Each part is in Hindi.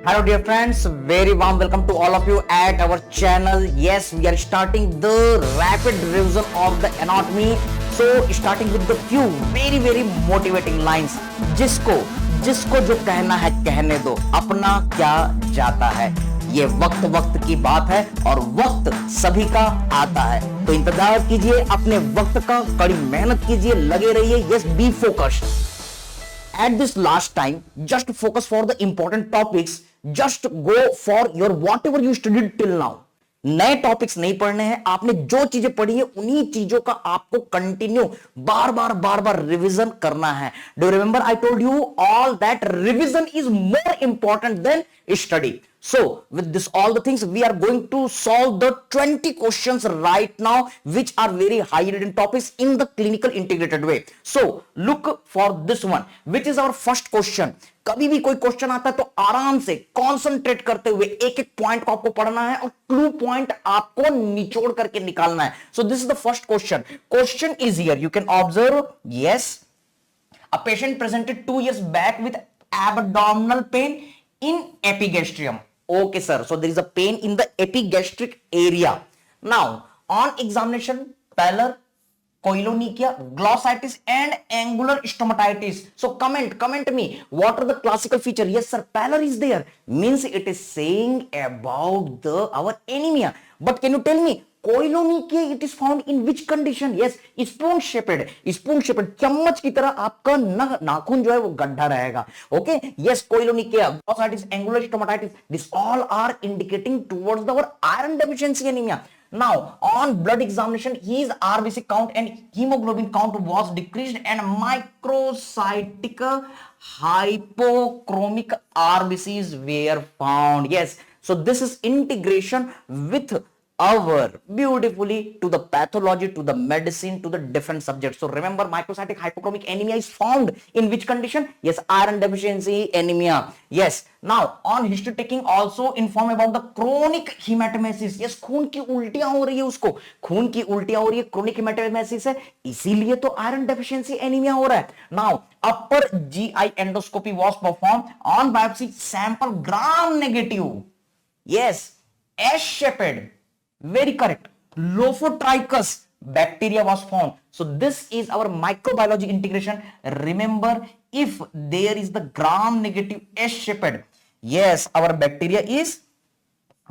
Hello, dear friends. Very warm welcome to all of you at our channel. Yes, we are starting the rapid revision of the anatomy. So, starting with the few very motivating lines. जिसको जिसको जो कहना है कहने दो, अपना क्या जाता है. ये वक्त वक्त की बात है और वक्त सभी का आता है. तो इंतजार कीजिए अपने वक्त का, कड़ी मेहनत कीजिए, लगे रहिए. Yes, be focused. At this last time, just focus for the important topics. Just go for your whatever you studied till now. नए टॉपिक्स नहीं पढ़ने हैं. आपने जो चीजें पढ़ी है उन्हीं चीजों का आपको कंटिन्यू बार बार रिवीजन करना है. Do remember I told you all that revision is more important than study. So with this all the things we are going to solve the 20 questions right now which are very high written topics in the clinical integrated way. So look for this one which is our first question. कभी भी कोई क्वेश्चन आता है तो आराम से कंसंट्रेट करते हुए एक एक पॉइंट को आपको पढ़ना है और क्लू पॉइंट आपको निचोड़ करके निकालना है. So this is the first question. Question is here. You can observe. Yes, a patient presented 2 years back with abdominal pain in epigastrium. Okay, sir. So there is a pain in the epigastric area. Now, on examination, pallor, koilonychia, glossitis, and angular stomatitis. So comment me. What are the classical feature? Yes, sir. Pallor is there. Means it is saying about our anemia. But can you tell me? Koilonychia it is found in which condition? Yes, spoon shaped. चम्मच की तरह आपका नाखून जो है वो गड्ढा रहेगा. Okay, yes, koilonychia, glossitis, angular stomatitis, this all are indicating towards our iron deficiency anaemia. Now, on blood examination, his RBC count and hemoglobin count was decreased and microcytic hypochromic RBCs were found. Yes, so this is integration with our beautifully to the pathology, to the medicine, to the different subjects. So remember, microcytic hypochromic anemia is found in which condition? Yes, iron deficiency anemia. Yes. Now on history taking also inform about the chronic hematemesis. Yes, खून की उल्टियां हो रही है, उसको खून की उल्टियां हो रही है, chronic hematemesis है, इसीलिए तो iron deficiency anemia हो रहा है. Now upper GI endoscopy was performed on biopsy sample gram negative. Yes, S-shaped. Very correct. Lophotrichus bacteria was found. So this is our microbiology integration. Remember, if there is the gram negative S-shaped, yes, our bacteria is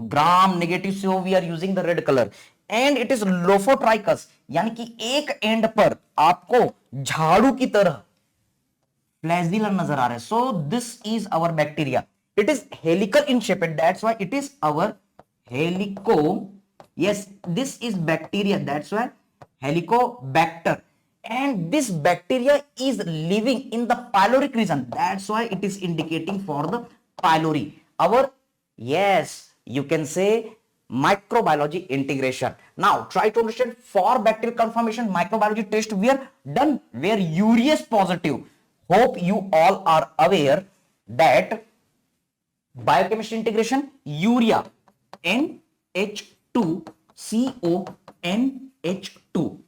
gram negative, so we are using the red color. And it is Lophotrichus, यानी कि एक एंड पर आपको झाड़ू की तरह फ्लैजिला नजर आ रहा है. So this is our bacteria. It is helical in shape. That's why it is our helico. Yes, this is bacteria. That's why Helicobacter. And this bacteria is living in the pyloric region. That's why it is indicating for the pylori. Our, yes, you can say microbiology integration. Now try to understand for bacterial confirmation microbiology test we are done where urease positive. Hope you all are aware that biochemistry integration urea NH2CONH2.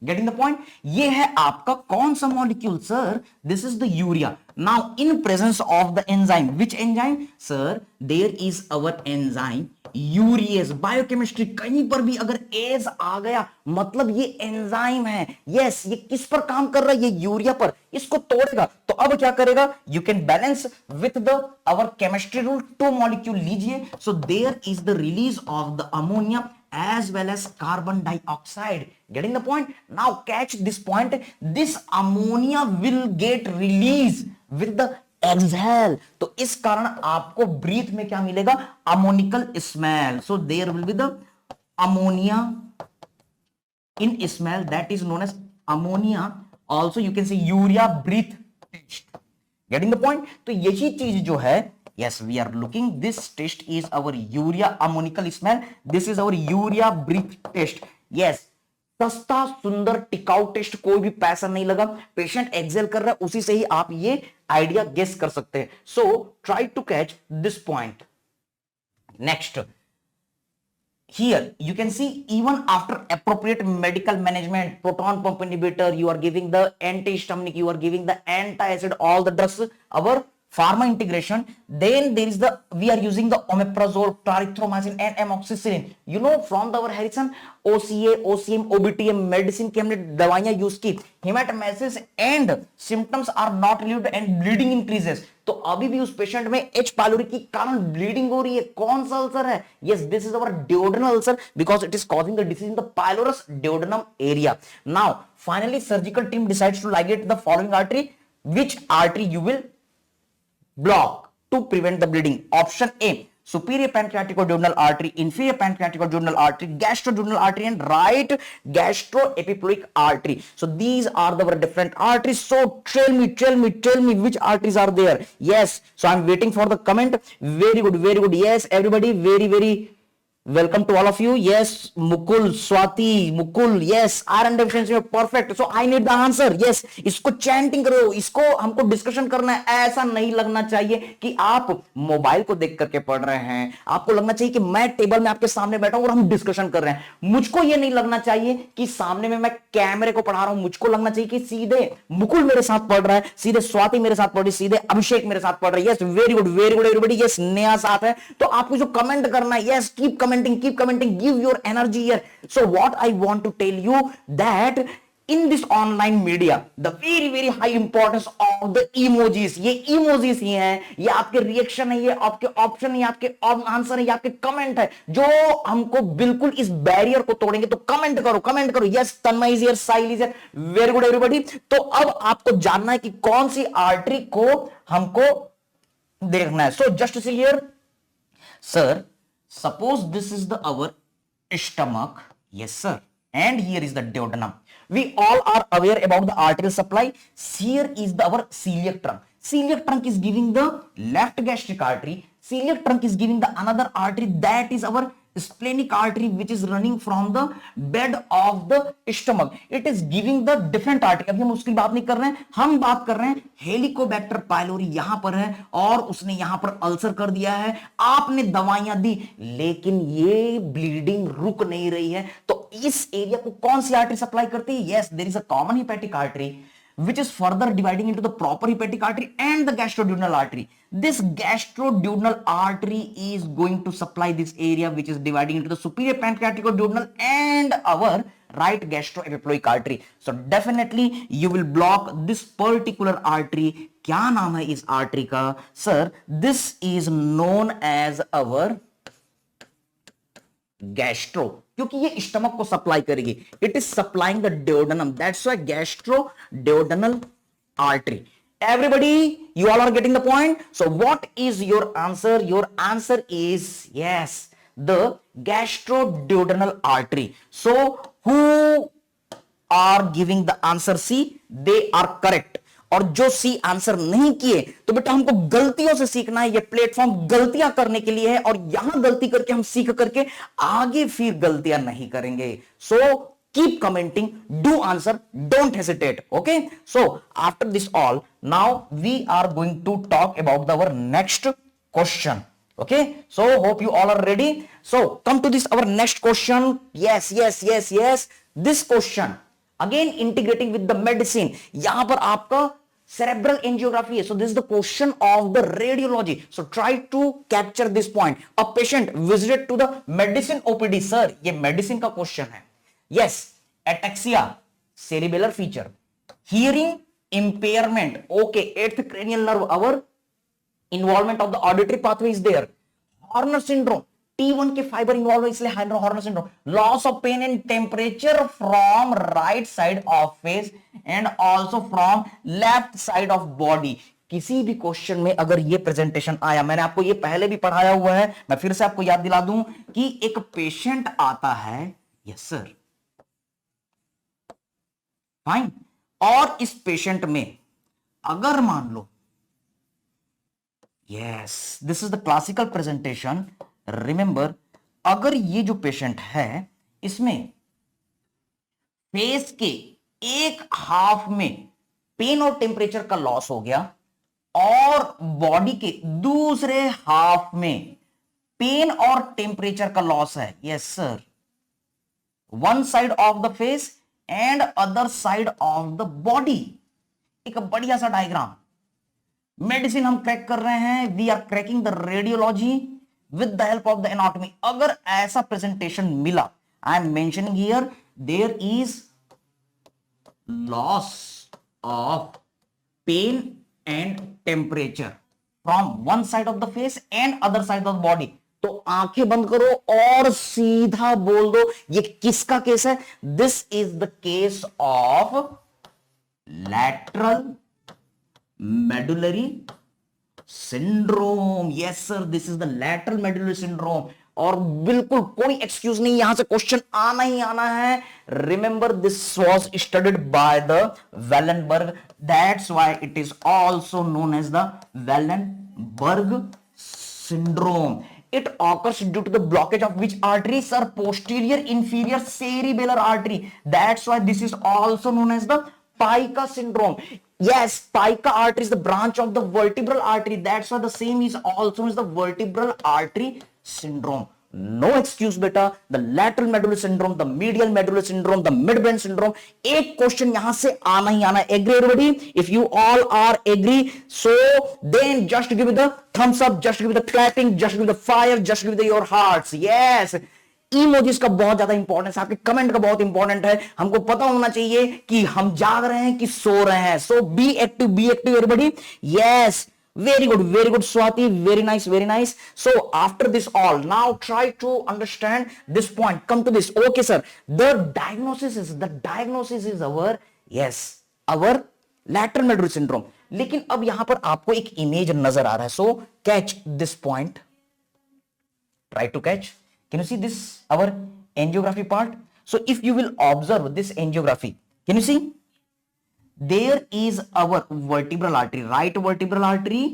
Getting the point? ये है आपका कौन सा molecule? Sir, this is the urea. Now in presence of the enzyme, which enzyme? Sir, there is our enzyme urease. Biochemistry कहीं पर भी अगर एज आ गया मतलब ये एंजाइम है. यस, ये किस पर काम कर रहा है? ये यूरिया पर. इसको तोड़ेगा तो अब क्या करेगा? You can balance with the our chemistry rule. 2 molecule लीजिए. So there is the release of the ammonia as well as carbon dioxide. Getting the point? Now catch this point. This ammonia will get released with the exhale. तो इस कारण आपको ब्रीथ में क्या मिलेगा? Ammoniacal smell. So there will be the ammonia in smell, that is known as ammonia. Also you can say urea breath test. Getting the point? तो यही चीज जो है, yes, we are looking, this test is our urea ammonical smell. This is our urea breath test. Yes, सस्ता सुंदर टिकाऊ टेस्ट, कोई भी पैसा नहीं लगा. पेशेंट एक्सेल कर रहा है, उसी से ही आप ये आइडिया गेस कर सकते हैं. So try to catch this point. Next, here you can see even after appropriate medical management, proton pump inhibitor, you are giving the antihistaminic, you are giving the anti-acid, all the drugs, our pharma integration, then there is the we are using the omeprazole, clarithromycin and amoxicillin. You know from our Harrison OCA, OCM, OBTM medicine की हमने दवाइयां यूज की, haematemesis and symptoms are not relieved and bleeding increases. तो अभी भी उस पेशेंट में एच पाइलोरी के कारण ब्लीडिंग हो रही है। कौन सा अल्सर है? Yes, this is our duodenal ulcer because it is causing the disease in the pylorus duodenum area. Now finally surgical team decides to ligate the following artery. Which artery you will block to prevent the bleeding? Option A, superior pancreaticoduodenal artery, inferior pancreaticoduodenal artery, gastroduodenal artery and right gastroepiploic artery. So these are the different arteries. So tell me which arteries are there. Yes, so I'm waiting for the comment. Very good. Yes, everybody, very welcome to all of you. Yes, Mukul, Swati, Mukul, yes, iron deficiency, perfect. So I need the answer. Yes, इसको चैंटिंग करो, इसको हमको डिस्कशन करना है। ऐसा नहीं लगना चाहिए कि आप मोबाइल को देख करके पढ़ रहे हैं, आपको लगना चाहिए कि मैं टेबल में आपके सामने बैठा हूं और हम डिस्कशन कर रहे हैं। मुझको ये नहीं लगना चाहिए कि सामने में मैं कैमरे को पढ़ा रहा हूं, मुझको लगना चाहिए कि सीधे मुकुल मेरे साथ पढ़ रहा है, सीधे स्वाति मेरे साथ पढ़ रही, सीधे अभिषेक मेरे साथ पढ़ रही है। Yes, very good everybody. Yes, नया साथ है तो आपको जो कमेंट करना है, yes, keep commenting, give your energy here. So what I want to tell you that in this online media the very high importance of the emojis. ये emojis ही हैं, ये आपके रिएक्शन है, ये आपके ऑप्शन है, ये आपके आंसर है, ये आपके कमेंट है जो हमको बिल्कुल इस बैरियर को तोड़ेंगे। तो कमेंट करो। Yes, Tanmay is here, Sahil is here, very good everybody. तो अब आपको जानना है कि कौन सी आर्टरी को हमको देखना है। So just see here sir, suppose this is the our stomach, yes sir, and here is the duodenum. We all are aware about the arterial supply. Here is the our celiac trunk. Celiac trunk is giving the left gastric artery. Celiac trunk is giving the another artery that is our splenic artery which is running from the bed of the stomach. It is giving the different artery. अभी हम उसकी बात नहीं कर रहे हैं, हम बात कर रहे हैं हेलिकोबैक्टर पाइलोरी यहां पर है और उसने यहां पर अल्सर कर दिया है। आपने दवाइयां दी लेकिन ये ब्लीडिंग रुक नहीं रही है, तो इस एरिया को कौन सी आर्टरी सप्लाई करती है? Yes, there is a common hepatic artery which is further dividing into the proper hepatic artery and the gastroduodenal artery. This gastroduodenal artery is going to supply this area which is dividing into the superior pancreaticoduodenal and our right gastroepiploic artery. So definitely you will block this particular artery. क्या नाम है इस आर्टरी का? Sir, this is known as our gastro, क्योंकि ये स्टमक को सप्लाई करेगी। It is supplying the duodenum, that's why gastro duodenal artery. Everybody, you all are getting the point. So what is your answer? Your answer is yes, the gastroduodenal artery. So who are giving the answer C? They are correct. और जो सी आंसर नहीं किए तो बेटा हमको गलतियों से सीखना है। ये प्लेटफॉर्म गलतियां करने के लिए है और यहां गलती करके हम सीख करके आगे फिर गलतियां नहीं करेंगे। So keep commenting, do answer, don't hesitate. Okay, so after this all now we are going to talk about our next question. Okay, so hope you all are ready. So come to this our next question. Yes, this question again integrating with the medicine. यहां पर आपका cerebral angiography है. So this is the question of the radiology. So try to capture this point. A patient visited to the medicine OPD. Sir, ये medicine का question है. Yes, ataxia, cerebellar feature, hearing impairment. Okay, eighth cranial nerve, our involvement of the auditory pathway is there. Horner syndrome, T1 के फाइबर इन्वॉल्व है इसलिए Horner syndrome. Loss of pain and temperature from right side of face and also from left side of body. किसी भी क्वेश्चन में अगर ये प्रेजेंटेशन आया, मैंने आपको ये पहले भी पढ़ाया हुआ है, मैं फिर से आपको याद दिला दूं कि एक पेशेंट आता है, यस सर, फाइन, और इस पेशेंट में अगर मान लो, yes, this is the classical presentation. Remember, अगर ये जो पेशेंट है इसमें फेस के एक हाफ में पेन और टेम्परेचर का लॉस हो गया और बॉडी के दूसरे हाफ में पेन और टेम्परेचर का लॉस है, yes sir, one side of the face and other side of the body. एक बढ़िया सा डायग्राम. मेडिसिन हम क्रैक कर रहे हैं, we are cracking the radiology with the help of the anatomy. अगर ऐसा प्रेजेंटेशन मिला, I am mentioning here, there is loss of pain and temperature from one side of the face and other side of the body. तो आंखें बंद करो और सीधा बोल दो ये किसका केस है? This is the case of lateral medullary syndrome. Yes sir, this is the lateral medullary syndrome. और बिल्कुल कोई एक्सक्यूज नहीं, यहां से क्वेश्चन आना ही आना है। Remember this was studied by the Wallenberg, that's why it is also known as the Wallenberg syndrome. It occurs due to the blockage of which artery? Sir, posterior inferior cerebellar artery. That's why this is also known as the Pica syndrome. Yes, Pica artery is the branch of the vertebral artery. That's why the same is also known as the vertebral artery syndrome. No excuse बेटा, the lateral medullary syndrome, the medial medullary syndrome, the midbrain syndrome. एक क्वेश्चन यहां से आना ही आना। Agree everybody? If you all are agree, so then just give me the thumbs up, just give me the clapping, just give me the fire, just give me your hearts. Yes. Emojis का बहुत ज्यादा इंपॉर्टेंस, आपके कमेंट का बहुत इंपॉर्टेंट है। हमको पता होना चाहिए कि हम जाग रहे हैं कि सो रहे हैं। So be active everybody. Yes, very good Swati, very nice, very nice. So after this all, now try to understand this point. Come to this. Okay sir, the diagnosis is our, yes, our lateral medullary syndrome. लेकिन अब यहां पर आपको एक इमेज नजर आ रहा है, so catch this point, try to catch. Can you see this, our angiography part? So if you will observe this angiography, can you see there is our vertebral artery, right vertebral artery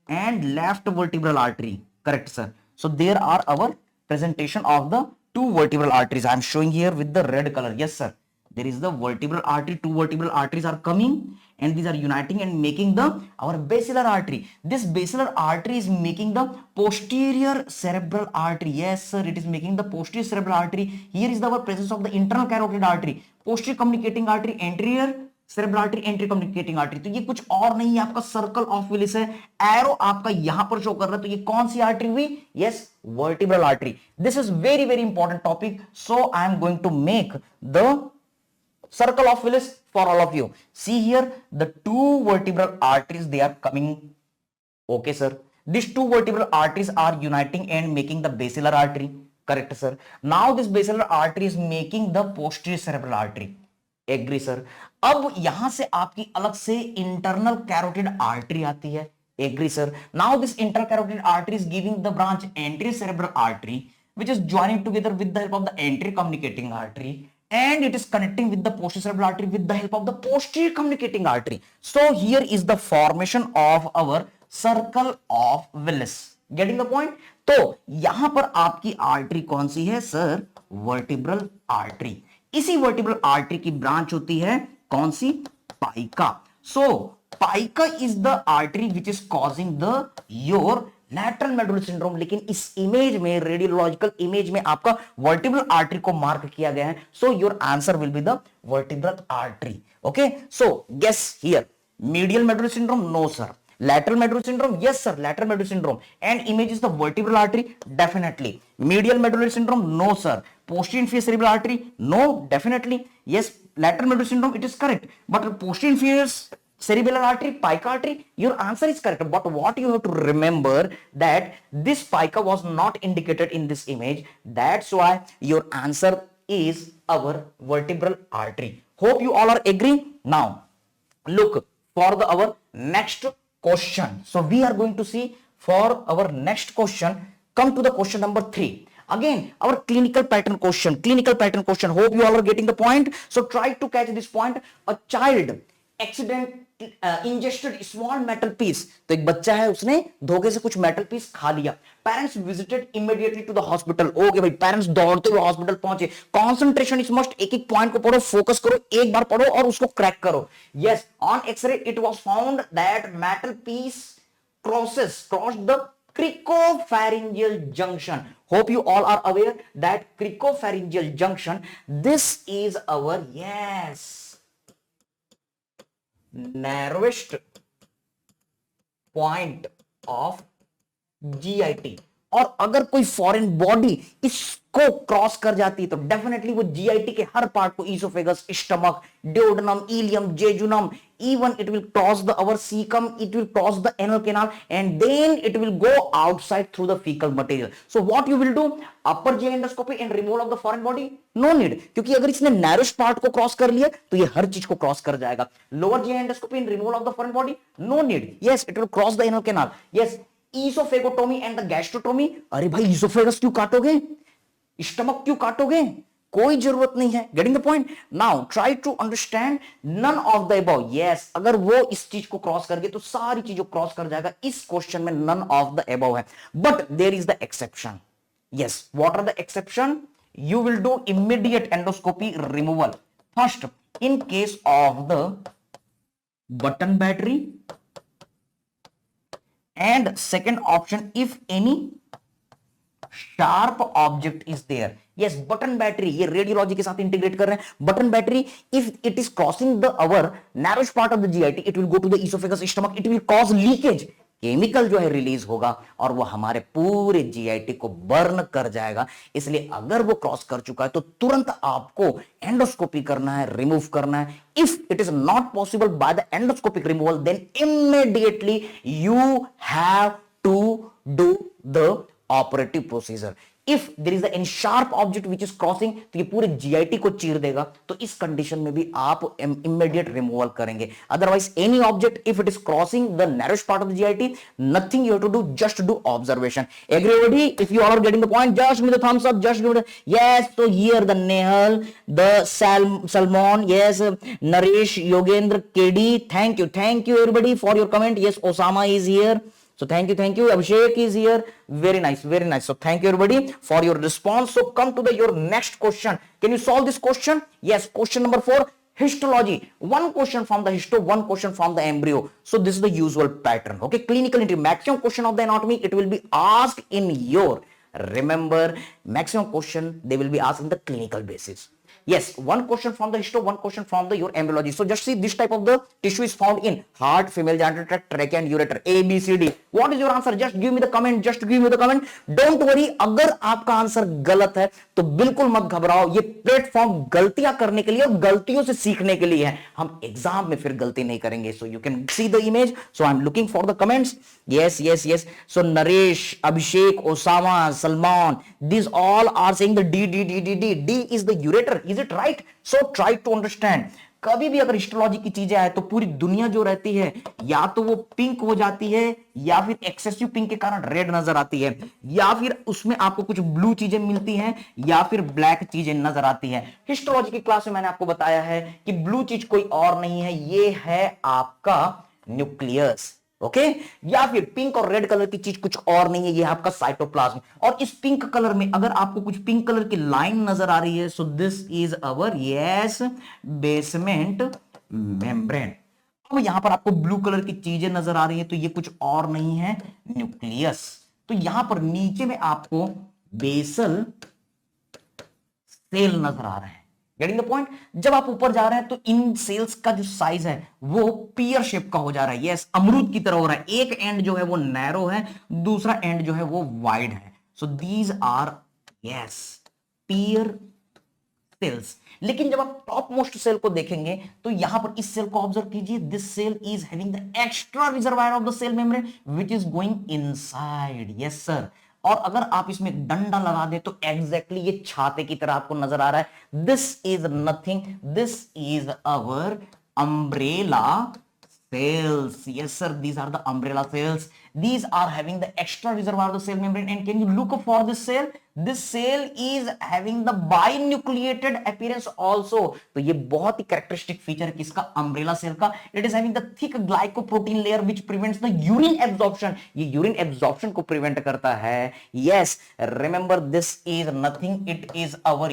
and left vertebral artery, correct sir? So there are our presentation of the two vertebral arteries. I am showing here with the red color. Yes sir, there is the vertebral artery, two vertebral arteries are coming and these are uniting and making the our basilar artery. This basilar artery is making the posterior cerebral artery. Yes sir, it is making the posterior cerebral artery. Here is the our presence of the internal carotid artery, posterior communicating artery, anterior cerebral artery, entry communicating artery. तो ये कुछ और नहीं है, आपका सर्कल ऑफ विलिस है। एरो आपका यहां पर शो कर रहा है, तो ये कौन सी आर्टरी हुई? Yes, vertebral artery. This is very very important topic, so I am going to make the circle of Willis for all of you. See here, the two vertebral arteries, they are coming. Okay sir, these two vertebral arteries are uniting and making the basilar artery, correct sir? Now this basilar artery is making the posterior cerebral artery. Agree sir. अब यहां से आपकी अलग से इंटरनल कैरोटिड आर्टरी आती है। Agree sir. Now this internal carotid artery is giving the branch anterior cerebral artery which is joining together with the help of the anterior communicating artery and it is connecting with the posterior cerebral artery with the help of the posterior communicating artery. So here is the formation of our circle of Willis. Getting the point? तो यहां पर आपकी आर्टरी कौन सी है सर? Vertebral artery. इसी वर्टिब्रल आर्टरी की ब्रांच होती है कौन सी? PICA. So PICA is the artery which is causing the your lateral medullary syndrome. लेकिन इस इमेज में, रेडियोलॉजिकल इमेज में, आपका वर्टिब्रल आर्टरी को मार्क किया गया है। So your answer will be the vertebral artery. Okay, so guess here, medial medullary syndrome? No sir. Lateral medullary syndrome? Yes sir, lateral medullary syndrome. And image is the vertebral artery? Definitely. Medial medullary syndrome? No sir. Posterior inferior cerebral artery? No, definitely. Yes, lateral medullary syndrome, it is correct. But posterior inferior cerebellar artery, pica artery, your answer is correct. But what you have to remember that this pica was not indicated in this image. That's why your answer is our vertebral artery. Hope you all are agree. Now, look for our next question. So we are going to see for our next question. Come to the question number 3. Again, our clinical pattern question. Hope you all are getting the point. So try to catch this point. A child accident ingested small metal piece. तो एक बच्चा है, उसने धोखे से कुछ मेटल पीस खा लिया। Parents visited immediately to the hospital. Okay भाई, पेरेंट्स दौड़ते हुए हॉस्पिटल पहुंचे। कॉन्सेंट्रेशन इज मस्ट, एक एक पॉइंट को पढ़ो, फोकस करो, एक बार पढ़ो और उसको क्रैक करो। Yes, on X-ray it was found that metal piece crossed the cricopharyngeal junction. Hope you all are aware that cricopharyngeal junction, this is our, yes, narrowest point of GIT. और अगर कोई फॉरेन बॉडी इसको क्रॉस कर जाती है तो डेफिनेटली वो जीआईटी के हर पार्ट को, oesophagus, stomach, duodenum, ileum, jejunum, even it will cross the our cecum, it will cross the anal canal and then it will go outside through the fecal material. So what you will do, upper GI endoscopy and removal of the foreign body, no need, क्योंकि अगर इसने narrowest part को क्रॉस कर लिया तो ये हर चीज को क्रॉस कर जाएगा। lower GI endoscopy and removal of the foreign body, no need, yes it will cross the anal canal, yes esophagotomy and the gastrotomy, अरे भाई esophagus क्यों काटोगे, स्टमक क्यों काटोगे, कोई जरूरत नहीं है। Getting the point. Now try to understand none of the above. Yes, अगर वो इस चीज को क्रॉस कर गए तो सारी चीजों क्रॉस कर जाएगा। इस क्वेश्चन में नन ऑफ द अबव है, but there is the exception. Yes, what are the exception? You will do immediate endoscopy removal first in case of the button battery, and second option if any sharp object is there. Yes, button battery, ये रेडियोलॉजी के साथ इंटीग्रेट कर रहे हैं। Button battery, if it is crossing the our narrowest part of the GIT, it will go to the oesophagus, stomach, it will cause leakage, chemical जो है रिलीज होगा और वो हमारे पूरे जीआईटी को बर्न कर जाएगा। इसलिए अगर वो क्रॉस कर चुका है तो तुरंत आपको एंडोस्कोपी करना है, रिमूव करना है। If it is not possible by the endoscopic removal, then immediately you have to do the operative procedure. If there is any sharp object which is crossing, तो ये पूरे जीआईटी को चीर देगा, तो इस कंडीशन में भी आप इमीडिएट रिमूवल करेंगे। Otherwise any object if it is crossing the narrowest part of the GIT, nothing you have to do, just do observation. Agree everybody? If you are getting the point, just give the thumbs up, just give the yes. तो here the Nehal, the Salman, yes, Naresh, Yogendra, KD, thank you everybody for your comment. Yes, Osama is here, so thank you, Abhishek is here, very nice, so thank you everybody for your response. So come to the your next question. Can you solve this question? Yes, question number 4, histology. One question from the histo, one question from the embryo. So this is the usual pattern. Okay, clinical entry, maximum question of the anatomy, it will be asked in your, remember, maximum question they will be asked in the clinical basis. Yes, one question from the histo, one question from the your embryology. So just see, this type of the tissue is found in heart, female genital tract, trachea and ureter. A, B, C, D. What is your answer? Just give me the comment. Just give me the comment. Don't worry, अगर आपका आंसर गलत है तो बिल्कुल मत घबराओ। ये प्लेटफॉर्म गलतियां करने के लिए और गलतियों से सीखने के लिए है। हम एग्जाम में फिर गलती नहीं करेंगे। So you can see the image. So I'm looking for the comments. Yes. So Naresh, Abhishek, Osama, Salman, these all are saying the D. D is the ureter. Is it right? So try to understand. कभी भी अगर हिस्टोलॉजी की चीजें आए तो पूरी दुनिया जो रहती है या तो वो पिंक हो जाती है, या फिर एक्सेसिव पिंक के कारण रेड नजर आती है, या फिर उसमें आपको कुछ ब्लू चीजें मिलती हैं, या फिर ब्लैक चीजें नजर आती हैं। हिस्टोलॉजी की क्लास में मैंने आपको बताया है कि ब्लू चीज कोई और नहीं है, ये है आपका न्यूक्लियस। ओके, या फिर पिंक और रेड कलर की चीज कुछ और नहीं है, ये आपका साइटोप्लाज्म। और इस पिंक कलर में अगर आपको कुछ पिंक कलर की लाइन नजर आ रही है, सो this is our yes basement membrane. अब यहां पर आपको ब्लू कलर की चीजें नजर आ रही है, तो ये कुछ और नहीं है, न्यूक्लियस। तो यहां पर नीचे में आपको बेसल सेल नजर आ रहे हैं। Getting the point? जब आप ऊपर जा रहे हैं तो इन सेल्स का जो साइज है वो पियर शेप का हो जा रहा है। यस, अमरूद की तरह हो रहा है। एक एंड जो है वो नैरो है, दूसरा एंड जो है वो वाइड है। So these are yes pear cells. लेकिन जब आप टॉप मोस्ट सेल को देखेंगे तो यहां पर इस सेल को ऑब्जर्व कीजिए। This cell is having the extra reservoir of the cell membrane which is going inside. Yes sir. और अगर आप इसमें डंडा लगा दे तो एग्जैक्टली ये छाते की तरह आपको नजर आ रहा है। This is nothing, this is our umbrella cells. Yes sir, these are the umbrella cells. These are having the extra reservoir of the cell membrane. And can you look for this cell? This cell is having the binucleated appearance also. तो ये बहुत ही characteristic feature है किसका? umbrella cell का. It is having the thick glycoprotein layer which prevents the urine absorption. ये urine absorption को prevent करता है. Yes, remember this is nothing. It is our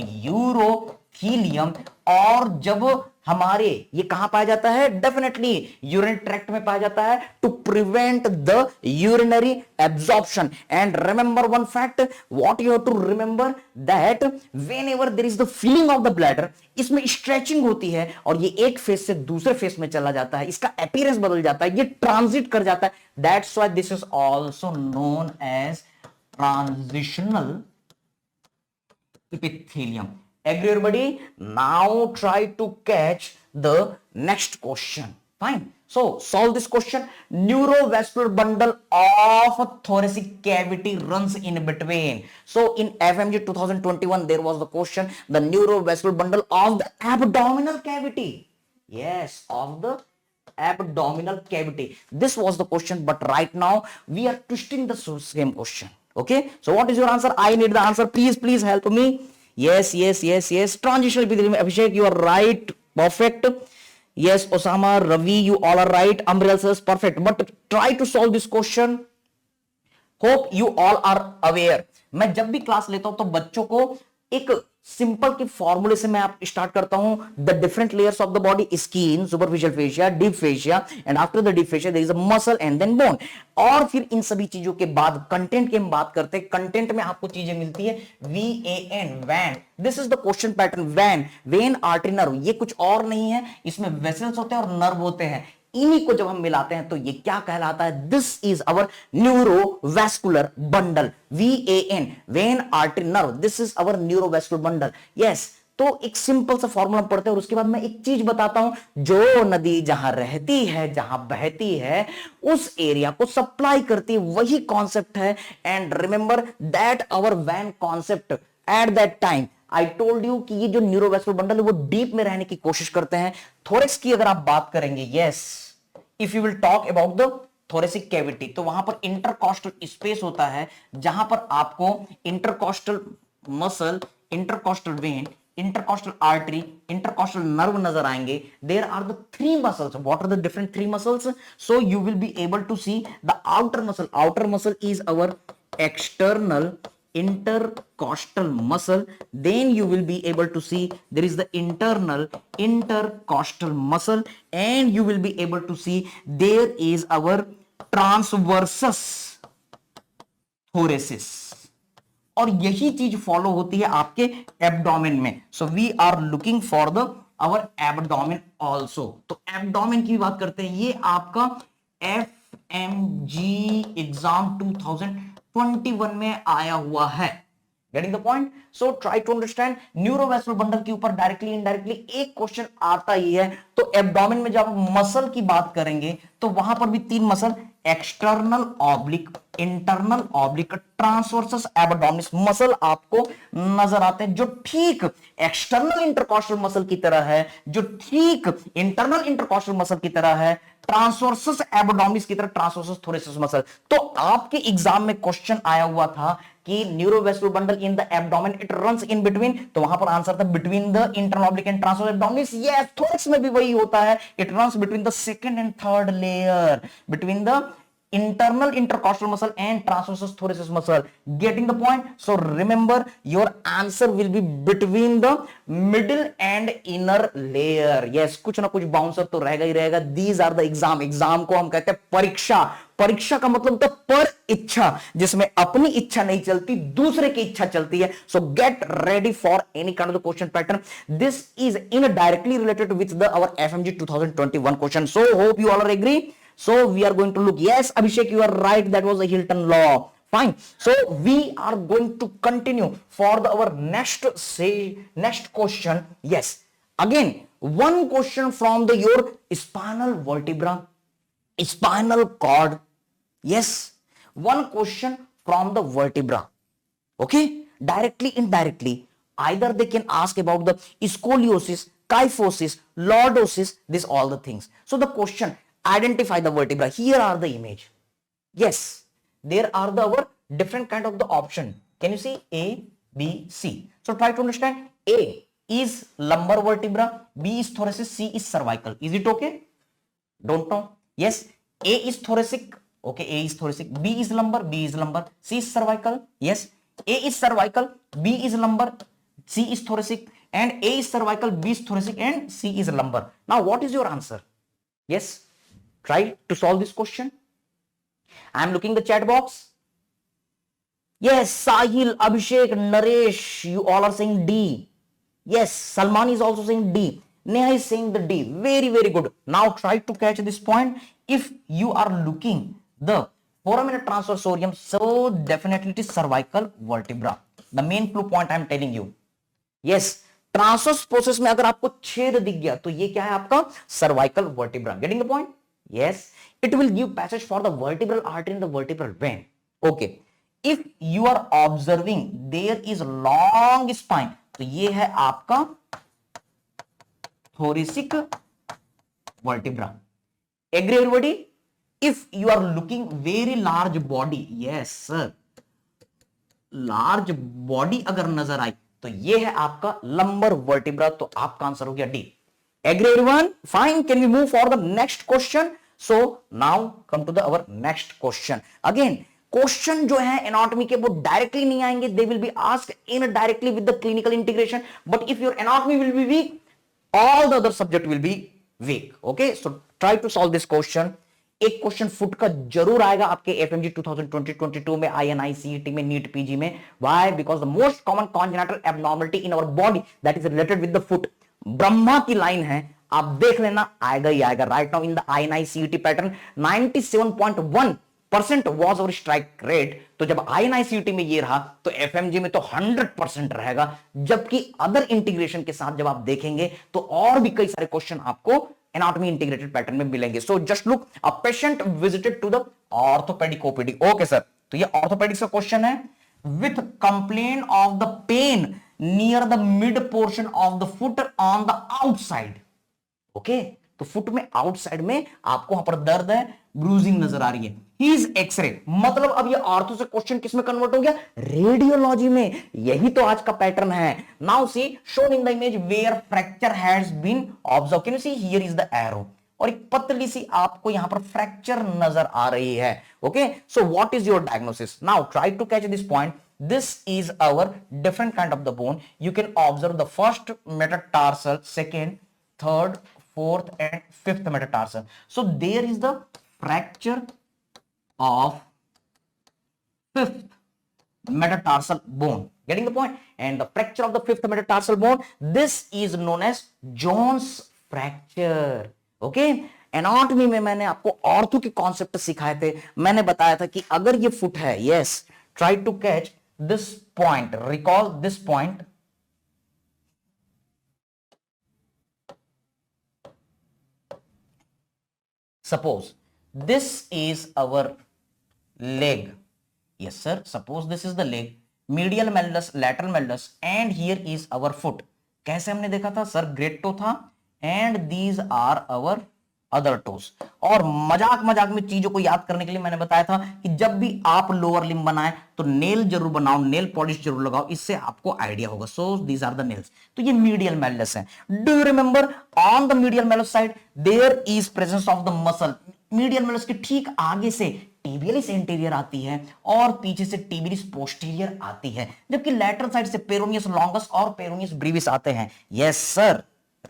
epithelium. और जब हमारे ये कहां पाया जाता है, डेफिनेटली यूरिन ट्रैक्ट में पाया जाता है, to prevent the urinary absorption. And remember one fact, what you have to remember, that whenever there is the feeling of the bladder, इसमें स्ट्रेचिंग होती है और ये एक फेस से दूसरे फेस में चला जाता है, इसका अपीयरेंस बदल जाता है, ये ट्रांजिट कर जाता है। That's why this is also known as transitional epithelium. Agree everybody? Now try to catch the next question. Fine. So solve this question. Neurovascular bundle of thoracic cavity runs in between. So in FMG 2021 there was the question, the neurovascular bundle of the abdominal cavity. Yes, of the abdominal cavity. This was the question, but right now we are twisting the same question. Okay, so what is your answer? I need the answer. Please help me. Yes. Transitional epithelium. Abhishek, you are right. Perfect. Yes, Osama, Ravi, you all are right. Umbrella says perfect. But try to solve this question. Hope you all are aware. मैं जब भी क्लास लेता हूं तो बच्चों को एक सिंपल के फॉर्मूले से मैं आप स्टार्ट करता हूं। The different layers of the body, skin, superficial fascia, deep fascia, and after the deep fascia there is a muscle and then bone. और फिर इन सभी चीजों के बाद कंटेंट की हम बात करते हैं। कंटेंट में आपको चीजें मिलती है VAN, van. This is the question pattern. Van, vein, artery, nerve, ये कुछ और नहीं है, इसमें वेसल्स होते हैं और नर्व होते हैं। इन्हीं को जब हम मिलाते हैं तो ये क्या कहलाता है, this is our neurovascular bundle, VAN, when, artery, nerve, this is our neurovascular bundle. Yes, तो एक सिंपल सा फॉर्मूला पढ़ते हैं और उसके बाद मैं एक चीज बताता हूं, जो नदी जहां रहती है, जहां बहती है, उस एरिया को सप्लाई करती है, वही कॉन्सेप्ट है। And remember that our van concept at that time I told you कि ये जो न्यूरोवैस्कुलर बंडल है वो डीप में रहने की कोशिश करते हैं। थोरेक्स की अगर आप बात करेंगे, yes, if you will talk about the thoracic cavity, तो वहां पर इंटरकॉस्टल स्पेस होता है, जहां पर आपको intercostal muscle, intercostal vein, intercostal artery, intercostal nerve नजर आएंगे। There are the three muscles. What are the different three muscles? So you will be able to see the outer muscle. Outer muscle is our external intercostal muscle. Then you will be able to see there is the internal intercostal muscle, and you will be able to see there is our transversus thoracis. और यही चीज फॉलो होती है आपके एब्डोमेन में। So we are looking for the our abdomen also. तो एब्डोमेन की बात करते हैं, ये आपका FMG एग्जाम 2021 में आया हुआ है। Getting the point? So try to understand. Neurovascular bundle के ऊपर डायरेक्टली इनडायरेक्टली एक क्वेश्चन आता ही है। तो एब्डोमेन में जब मसल की बात करेंगे तो वहां पर भी तीन muscle, external oblique, internal oblique, transversus abdominis muscle आपको नजर आते हैं, जो ठीक एक्सटर्नल इंटरकॉस्टल मसल की तरह है, जो ठीक इंटरनल इंटरकॉस्टल मसल की तरह है, ट्रांसवर्सस एब्डोमिनिस की तरह ट्रांसवर्सस थोरेसिस मसल। तो आपके एग्जाम में क्वेश्चन आया हुआ था कि neurovascular bundle in the abdomen it runs in between, तो वहां पर आंसर था between the internal oblique and transversus abdominis. Yes, thorax में भी वही होता है, it runs between the second and third layer, between the internal intercostal muscle and transversus thoracic muscle. Getting the point? So remember, your answer will be between the middle and inner layer. Yes, कुछ ना कुछ बाउंसर तो रहेगा ही रहेगा। These are the exam. Exam को हम कहते हैं परीक्षा। परीक्षा का मतलब होता है पर इच्छा, जिसमें अपनी इच्छा नहीं चलती, दूसरे की इच्छा चलती है। So get ready for any kind of the question pattern. This is indirectly related with the our FMG 2021 question. So hope you all are agree. So we are going to look. Yes, Abhishek, you are right. That was the Hilton law. Fine. So we are going to continue for our next question. Yes. Again, one question from your spinal vertebra, spinal cord. Yes. One question from the vertebra. Okay. Directly, indirectly. Either they can ask about the scoliosis, kyphosis, lordosis, this all the things. So the question, identify the vertebra. Here are the image. Yes, there are the our different kind of the option. Can you see A, B, C? So try to understand. A is lumbar vertebra, B is thoracic, C is cervical. Is it okay? Don't know. Yes, A is thoracic. Okay, A is thoracic. B is lumbar, B is lumbar. C is cervical. Yes, A is cervical, B is lumbar, C is thoracic, and A is cervical, B is thoracic, and C is lumbar. Now, what is your answer? Yes, try to solve this question. I am looking the chat box. Yes, Sahil, Abhishek, Naresh, you all are saying D. Yes, Salman is also saying D. Neha is saying the D. Very, very good. Now try to catch this point. If you are looking the foramen transversorium, so definitely it is cervical vertebra. The main clue point I am telling you. Yes, transverse process में अगर आपको छेद दिख गया तो ये क्या है आपका cervical vertebra. Getting the point? Yes, it will give passage for the vertebral artery in the vertebral vein. Okay, if you are observing there is long spine, तो ये है आपका thoracic vertebra. Agree everybody? If you are looking very large body, yes sir, large body अगर नजर आई तो ये है आपका लंबर वर्टिब्रा. तो आपका आंसर हो गया D. Agree everyone? Fine. Can we move for the next question? So now come to the our next question. Again question जो है एनाटॉमी के वो डायरेक्टली नहीं आएंगे, they will be asked in directly with the clinical integration. But if your anatomy will be weak, all the other subject will be weak. Okay, so try to solve this question. एक क्वेश्चन फुट का जरूर आएगा आपके एफएमजी 2020-22 में, आईएनआई, सीईटी में, नीट पीजी में. Why? Because the most common congenital abnormality in our body that is related with the foot. Brahma की लाइन है, आप देख लेना, आएगा ही आएगा. Right now in the INI CET pattern 97.1% was our strike rate. तो जब आईएनआई सीईटी में ये रहा तो एफएमजी में तो 100% रहेगा. जबकि अदर इंटीग्रेशन के साथ जब आप देखेंगे तो और भी कई सारे क्वेश्चन आपको एनाटॉमी इंटीग्रेटेड पैटर्न में मिलेंगे. So just look, a patient visited to the orthopaedic OPD. Okay sir, तो ये ऑर्थोपेडिक का क्वेश्चन है. With complain of the pain near the mid portion of the foot on the outside. Okay, तो फुट में आउटसाइड में आपको वहां पर दर्द है, ब्रूजिंग नजर आ रही है. हीज एक्सरे, मतलब अब ये ऑर्थो से क्वेश्चन किस में कन्वर्ट हो गया? रेडियोलॉजी में. यही तो आज का पैटर्न है. Now see, shown in the image where fracture has been observe. Can you see, here is the arrow, और एक पतली सी आपको यहां पर फ्रैक्चर नजर आ रही है. Okay, so what is your diagnosis? Now try to catch this point. This is our different kind of the bone. You can observe the first metatarsal, second, third, fourth and fifth metatarsal. So there is the fracture of fifth metatarsal bone. Getting the point? And the fracture of the fifth metatarsal bone, this is known as Jones fracture. Okay? Anatomy में मैंने आपको ऑर्थो के कॉन्सेप्ट सिखाए थे. मैंने बताया था कि अगर ये फुट है, yes, try to catch this point, recall this point. Suppose this is our leg. Yes sir, suppose this is the leg, medial malleus, lateral malleus, and here is our foot. कैसे हमने देखा था सर? ग्रेट टो था, and these are our other toes. और मजाक मजाक में चीजों को याद करने के लिए मैंने बताया था कि जब भी आप लोअर लिम्ब बनाएं तो नेल जरूर बनाओ, नेल पॉलिश जरूर लगाओ, इससे आपको आइडिया होगा. So these are the nails. तो ये मीडियल मैलस है. Do you remember on the medial malleolus side there is presence of the muscle. Medial malleolus के ठीक आगे से टिबियलिस एंटीरियर आती है और पीछे से टिबियलिस पोस्टीरियर आती है, जबकि लैटरल साइड से पेरोनियस लॉन्गस और पेरोनियस ब्रीविस आते हैं. Yes sir,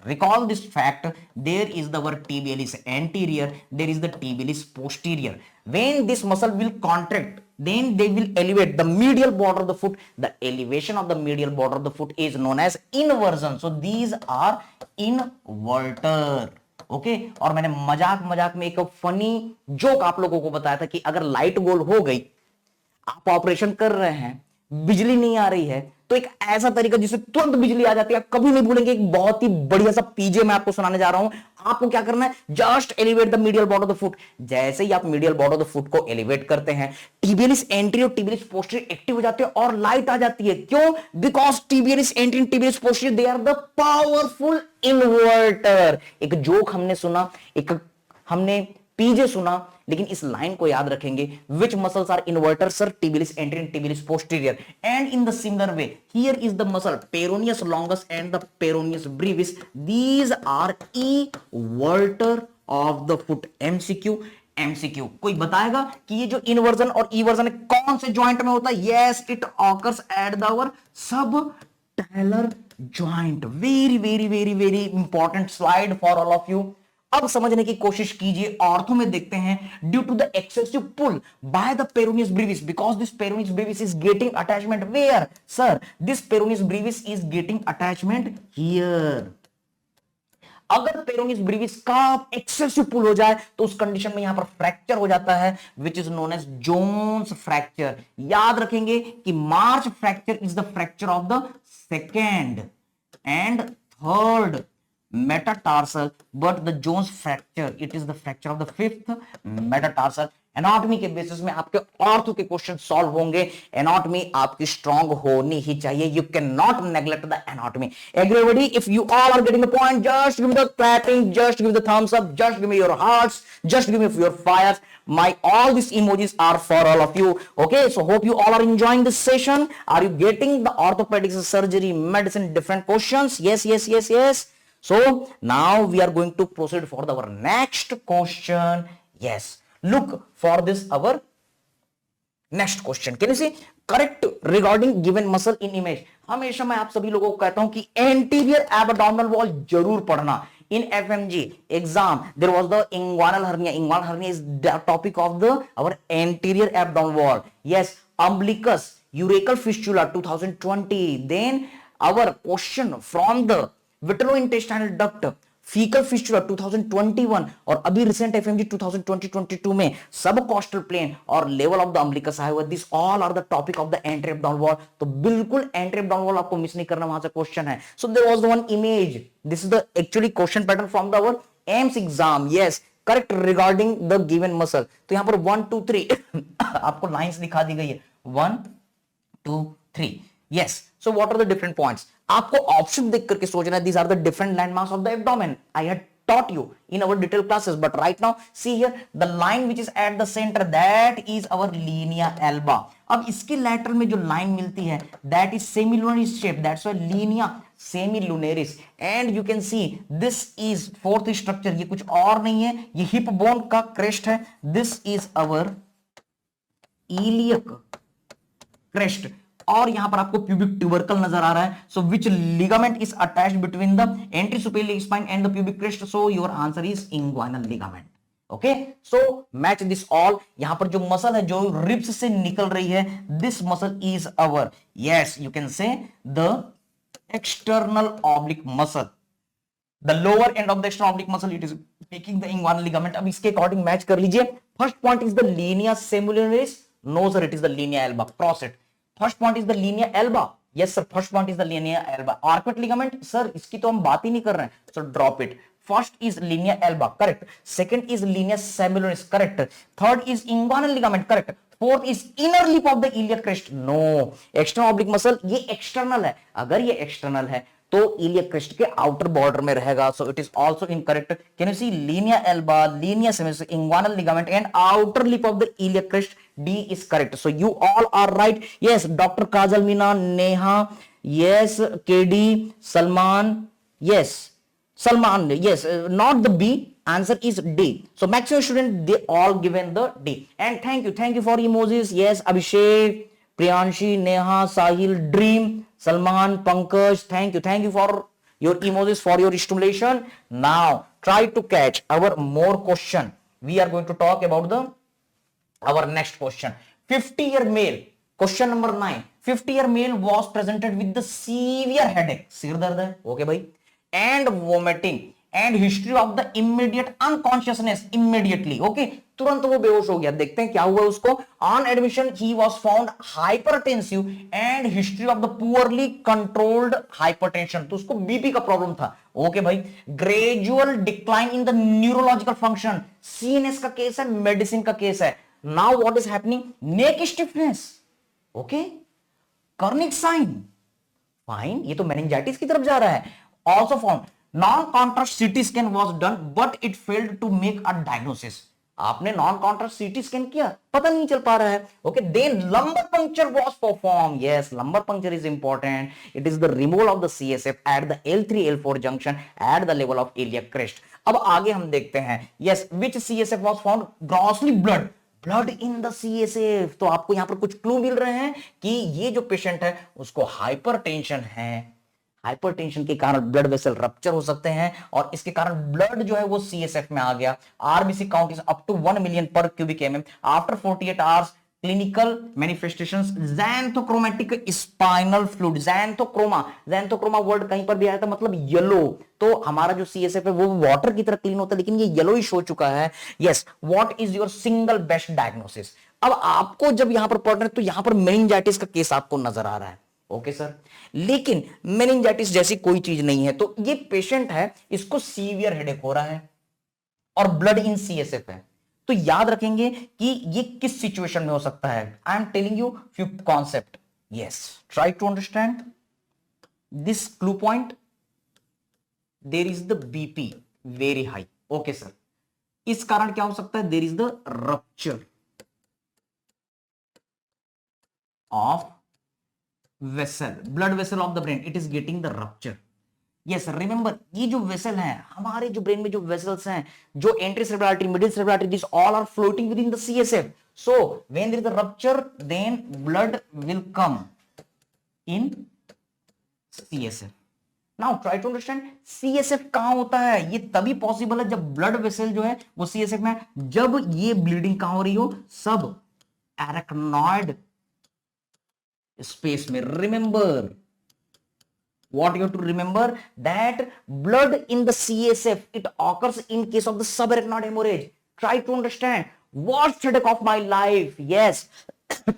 recall this fact. There is the word tibialis anterior, there is the tibialis posterior. When this muscle will contract, then they will elevate the medial border of the foot. The elevation of the medial border of the foot is known as inversion. So these are inverter. Okay, और मैंने मजाक मजाक में एक फनी जोक आप लोगों को बताया था कि अगर लाइट गोल हो गई, आप ऑपरेशन कर रहे हैं, बिजली नहीं आ रही है, तो एक ऐसा तरीका जिससे तुरंत बिजली आ जाती है, आप कभी नहीं भूलेंगे. एक बहुत ही बढ़िया सा पीजे मैं आपको सुनाने जा रहा हूं. आपको क्या करना है? Just elevate the medial border of the foot. जैसे ही आप medial border of the foot को एलिवेट करते हैं, tibialis anterior tibialis posterior active हो जाते हैं और लाइट आ जाती है. क्यों? Because tibialis anterior tibialis posterior they are the powerful inverter. एक जोक हमने सुना, एक हमने पीजे सुना, लेकिन इस लाइन को याद रखेंगे. Which muscles are inverter sir? Tibialis anterior tibialis posterior. And in the similar way here is the muscle peroneus longus and the peroneus brevis. These are inverter of the foot. MCQ MCQ, कोई बताएगा कि ये जो इन्वर्जन और इवर्जन कौन से जॉइंट में होता है? Yes, it occurs at the our sub talar joint, very very very very important slide for all of you. अब समझने की कोशिश कीजिए। ऑर्थो में देखते हैं due to the excessive pull by the peroneus brevis, because this peroneus brevis is getting attachment where sir, this peroneus brevis is getting attachment here. अगर पेरोनियस ब्रीविस का एक्सेसिव पुल हो जाए तो उस कंडीशन में यहां पर फ्रैक्चर हो जाता है which is known as Jones fracture. याद रखेंगे कि march fracture is the fracture of the second and third metatarsal, but the Jones fracture it is the fracture of the fifth metatarsal। Anatomy के बेसिस में आपके ऑर्थो के क्वेश्चन सॉल्व होंगे। एनाटॉमी आपकी स्ट्रांग होनी ही चाहिए, you can not neglect the anatomy. Everybody if you all are getting the point, just give the clapping, just give the thumbs up, just give me your hearts, just give me your fires, my all these emojis are for all of you। Okay, so hope you all are enjoying this session। Are you getting the orthopedics, surgery, medicine, different questions? Yes, yes, yes, yes। So now we are going to proceed for our next question। Yes, look for this our next question। Can you see correct regarding given muscle in image? हमेशा मैं आप सभी लोगों को कहता हूं कि anterior abdominal wall जरूर पढ़ना। In FMG exam there was the inguinal hernia। Inguinal hernia is the topic of the our anterior abdominal wall। Yes, umbilicus urachal fistula 2020। Then our question from the vitellointestinal duct faecal fistula 2021 और अभी रिसेंट एफएमजी 2020-22 में सब कॉस्टल प्लेन और लेवल ऑफ द अम्बिलिकस आया हुआ। This all are the topic of the entry abdominal wall. तो बिल्कुल एंट्री एब्डोमिनल वॉल आपको मिस नहीं करना, वहां से क्वेश्चन है। So there was one image, this is the actually question pattern from the our AIIMS exam. Yes, correct regarding the given muscle. तो यहां पर 1 2 3 आपको लाइंस दिखा दी गई है 1 2 3। Yes, so what are the different points? आपको ऑप्शन देख करके सोचना है these are the different landmarks of the abdomen। I had taught you in our detailed classes, but right now see here the line which is at the center that is our linea alba। अब इसके lateral में जो लाइन मिलती है that is semilunaris shape, that's why linea semilunaris। and you can see this is fourth structure, ये कुछ और नहीं है, ये hip bone का crest है। this is our iliac crest और यहां पर आपको प्यूबिक ट्यूबरकल नजर आ रहा है। So which ligament is attached between the anti superior spine and the pubic crest? So your answer is inguinal ligament. Okay, so match this all. यहां पर जो मसल है जो रिब्स से निकल रही है, this muscle is our, yes you can say the external oblique muscle, the lower end of the external oblique muscle, it is taking the inguinal ligament. अब इसके अकॉर्डिंग मैच कर लीजिए। First point is the linea semilunaris, no sir it is the linea alba. Cross it. First point is the linea alba, yes sir first point is the linea alba. Arcuate ligament sir इसकी तो हम बात ही नहीं कर रहे हैं, so drop it. First is linea alba, correct. Second is linea semilunaris, correct. Third is inguinal ligament, correct. Fourth is inner lip of the iliac crest, no. External oblique muscle ये एक्सटर्नल है, अगर ये एक्सटर्नल है तो इलियक क्रेस्ट के आउटर बॉर्डर में रहेगा, so it is also incorrect. Can you see linea alba, linea semilunaris, inguinal ligament and outer lip of the iliac crest, D is correct। So you all are right। Yes, Dr. Kajal Meena, Neha, yes, KD, Salman, yes, Salman, yes, not the B, answer is D। So maximum student they all given the D। And thank you for emojis। Yes, Abhishek, Priyanshi, Neha, Sahil, Dream, Salman, Pankaj, thank you for your emojis for your stimulation। Now try to catch our more question। We are going to talk about the our next question। 50-year male, question number 9। 50-year male was presented with the severe headache, सिर दर्द है, ओके भाई, and vomiting and history of the immediate unconsciousness immediately। Okay, तुरंत वो बेहोश हो गया। देखते हैं क्या हुआ उसको। On admission he was found hypertensive and history of the poorly controlled hypertension। तो उसको बीपी का प्रॉब्लम था, ओके भाई। Gradual decline in the neurological function, CNS का केस है, मेडिसिन का केस है। Now what is happening? Neck stiffness, okay, Kernig sign, fine, ये तो meningitis की तरफ जा रहा है। Also found non-contrast CT scan was done, but it failed to make a diagnosis। आपने नॉन कॉन्ट्रास्ट सीटी स्कैन किया, पता नहीं चल पा रहा है, okay. Then lumbar puncture was perform, yes lumbar puncture is important. It is the removal of the CSF at the L3-L4 junction at the level of iliac crest. अब आगे हम देखते हैं, yes which CSF was found? Grossly blood in the CSF. तो आपको यहां पर कुछ क्लू मिल रहे हैं कि ये जो पेशेंट है उसको हाइपरटेंशन है, हाइपरटेंशन के कारण ब्लड वेसल रप्चर हो सकते हैं और इसके कारण ब्लड जो है वो सीएसएफ में आ गया। RBC count is up to 1 million per cubic MM after 48 hours. Clinical manifestations xanthochromic spinal fluid. Xanthochromia word कहीं पर भी आया था मतलब येलो। तो हमारा जो सीएसएफ है वो वाटर की तरह क्लीन होता है लेकिन ये येलोइश हो चुका है। Yes, what is your single best diagnosis? अब आपको जब यहां पर पढ़ रहे तो यहां पर मेनिंजाइटिस का केस आपको नजर आ रहा है। ओके सर, लेकिन मेनिंजाइटिस जैसी कोई चीज नहीं है। तो ये पेशेंट है, इसको सीवियर हेडेक हो रहा है और ब्लड इन सीएसएफ है। तो याद रखेंगे कि ये किस सिचुएशन में हो सकता है। I am telling you few concept. Yes, try to understand this clue point. There is the BP very high. Okay sir, इस कारण क्या हो सकता है? There is the rupture of vessel, blood vessel of the brain, it is getting the rupture. Yes, remember ये जो वेसल हैं, हमारे जो ब्रेन में जो वेसल्स हैं, जो anterior cerebral artery, middle cerebral artery, this all are floating within the CSF. So when there is the rupture then blood will come in CSF. Now try to understand CSF कहां होता है? ये तभी पॉसिबल है जब ब्लड वेसल जो है वो सीएसएफ में है, जब ये ब्लीडिंग कहां हो रही हो? सब एरेक्नॉइड स्पेस में। Remember what you have to remember that blood in the CSF it occurs in case of the subarachnoid hemorrhage. Try to understand worst headache of my life. Yes,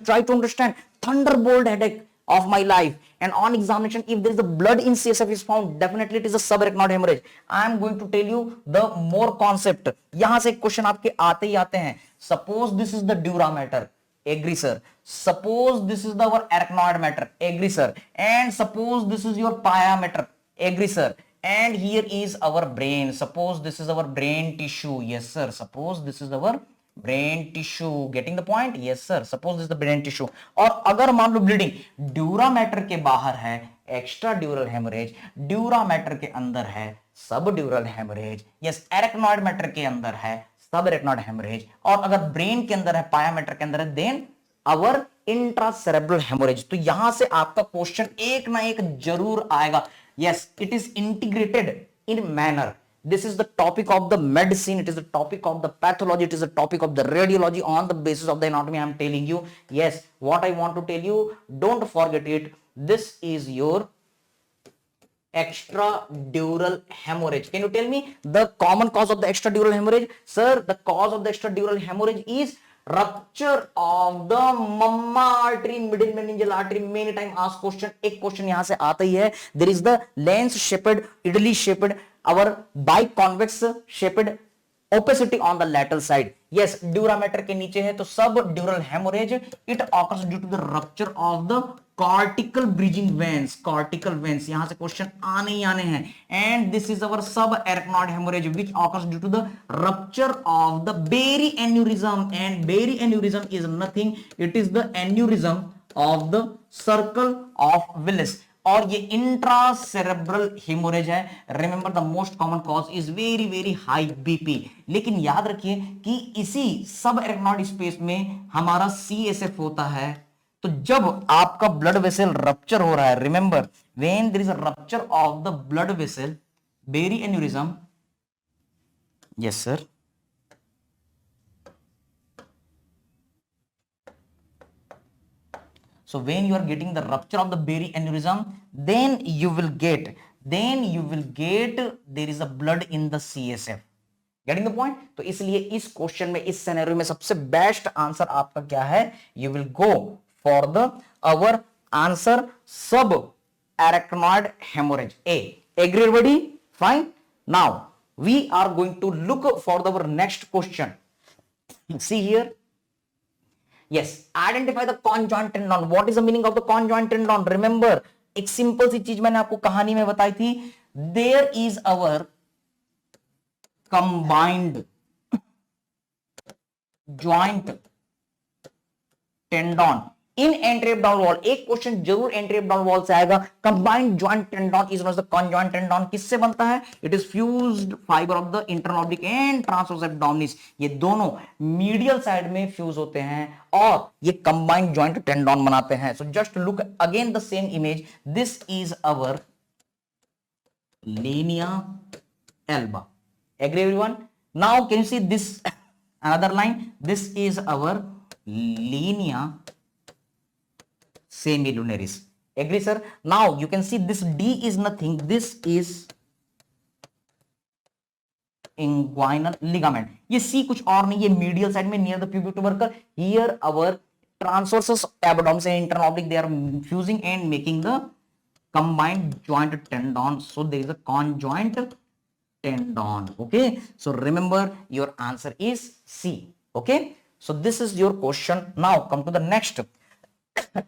try to understand thunderbolt headache of my life. And on examination, if there is a blood in CSF is found, definitely it is a subarachnoid hemorrhage. I am going to tell you the more concept. यहां से क्वेश्चन आपके आते ही आते हैं। Suppose this is the dura mater. Agree sir. Suppose this is our arachnoid matter. Agree sir. And suppose this is your pia matter. Agree sir. And here is our brain. Suppose this is our brain tissue. Yes sir. Suppose this is our brain tissue. Getting the point? Yes sir. Suppose this is the brain tissue. और अगर मान लो ब्लीडिंग ड्यूरा मैटर के बाहर है extradural haemorrhage, dura matter के अंदर है subdural haemorrhage, yes arachnoid matter के अंदर है सब एरेक्नॉइड हेमरेज, और अगर ब्रेन के अंदर है पाया मैटर के अंदर है देन अवर इंट्रासेरेब्रल हेमरेज। तो यहां से आपका क्वेश्चन एक ना एक जरूर आएगा। Yes, it is integrated in manner. This is the topic of the medicine. It is the topic of the pathology. It is the topic of the radiology on the basis of the anatomy. I am telling you. Yes, what I want to tell you, don't forget it. This is your extradural hemorrhage. Can you tell me the common cause of the extradural hemorrhage? Sir, the cause of the extradural hemorrhage is rupture of the mamma artery, middle meningeal artery. Many time asked question. एक क्वेश्चन यहां से आता ही है। There is the lens shaped, idly shaped, our biconvex shaped opacity on the lateral side. Yes, dura mater के नीचे है तो subdural hemorrhage. It occurs due to the rupture of the cortical bridging veins. Cortical veins यहां से क्वेश्चन आने ही आने हैं। And this is our subarachnoid hemorrhage which occurs due to the rupture of the Berry aneurysm. And Berry aneurysm is nothing. It is the aneurysm of the circle of Willis. और ये इंट्रासेरेब्रल हेमोरेज है। Remember the most common cause is very very high BP. लेकिन याद रखिए कि इसी सब एरेक्नॉइड स्पेस में हमारा सीएसएफ होता है। तो जब आपका ब्लड वेसल रप्चर हो रहा है, remember when there is a rupture of the blood vessel, berry aneurysm, yes sir, so when you are getting the rupture of the Berry aneurysm, then you will get there is a blood in the CSF. Getting the point? तो इसलिए इस क्वेश्चन में, इस सिनेरियो में सबसे बेस्ट आंसर आपका क्या है? You will go for the our answer sub arachnoid hemorrhage A. Agree everybody? Fine. Now we are going to look for our next question. See here. Yes, identify the conjoint tendon. What is the meaning of the conjoint tendon? Remember, एक सिंपल सी चीज मैंने आपको कहानी में बताई थी। There is our combined joint tendon in anterior abdominal wall। एक क्वेश्चन जरूर anterior abdominal wall से आएगा। Combined joint tendon is known as the conjoint tendon। किससे बनता है? It is fused fiber of the internal oblique and transverse abdominis। ये दोनों मीडियल साइड में फ्यूज होते हैं और ये combined joint tendon बनाते हैं। So just look again the same image. This is our linea alba. Agree everyone? Now can you see this another line? This is our linea semilunaris. Agree sir? Now you can see this D is nothing, this is inguinal ligament. ये C कुछ और नहीं, ये medial side में near the pubic tubercle. Here our transversus abdominis and internal oblique, they are fusing and making the combined joint tendon. So there is a conjoint tendon. Okay, so remember your answer is C. Okay, so this is your question. Now come to the next.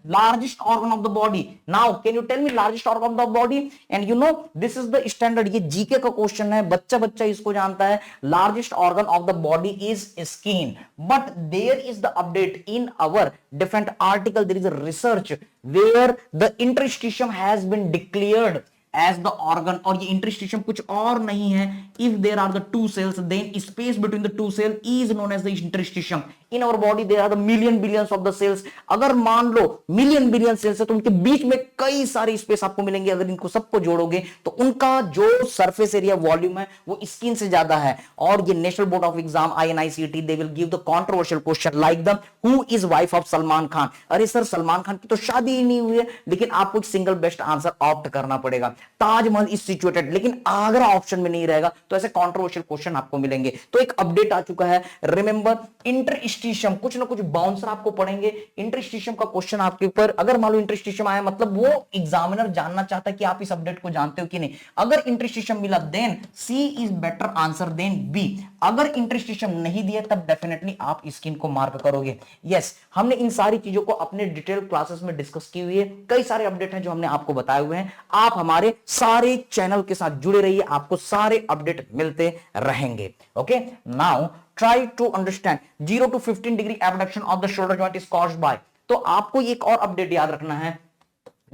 Largest organ of the body. Now can you tell me largest organ of the body? And you know this is the standard, ये जीके का क्वेश्चन है, बच्चा बच्चा इसको जानता है. Largest organ of the body is skin, but there is the update in our different article. There is a research where the interstitium has been declared as the organ, और ये interstitium कुछ और नहीं है. If there are the two cells, then space between the two cells is known as the interstitium. In our body there are the billions of the cells. अगर मान लो billion cells है तो उनके बीच में कई सारे स्पेस आपको मिलेंगे. अगर इनको सबको जोड़ोगे तो उनका जो सरफेस एरिया वॉल्यूम है वो स्किन से ज्यादा है. और ये national board of exam INICET they will give the controversial question like the who is wife of Salman Khan. अरे सर सलमान खान की तो शादी ही नहीं हुई है, लेकिन आपको एक सिंगल बेस्ट आंसर ऑप्ट करना पड़ेगा. ताजमहल इज सिचुएटेड, लेकिन आगरा ऑप्शन में नहीं रहेगा. तो ऐसे कंट्रोवर्शियल क्वेश्चन आपको मिलेंगे. तो एक अपडेट आ चुका है. रिमेंबर इंटरस्टिशियम, कुछ ना कुछ बाउंसर आपको पढ़ेंगे. इंटरस्टिशियम का क्वेश्चन आपके ऊपर, अगर मान लो इंटरस्टिशियम आया मतलब वो एग्जामिनर जानना चाहता है कि आप इस अपडेट को जानते हो कि नहीं. अगर इंटरस्टिशियम मिला then C is better answer than B. अगर इंटरस्टिशियम नहीं दिया तब डेफिनेटली आप स्किन को मार्क करोगे. यस, हमने इन सारी चीजों को अपने डिटेल क्लासेस में डिस्कस की हुई है. कई सारे अपडेट हैं जो हमने आपको बताए हुए हैं. आप हमारे सारे चैनल के साथ जुड़े रहिए, आपको सारे अपडेट मिलते रहेंगे. Okay, now try to understand 0 to 15 degree abduction of the shoulder joint is caused by. तो आपको एक और अपडेट याद रखना है.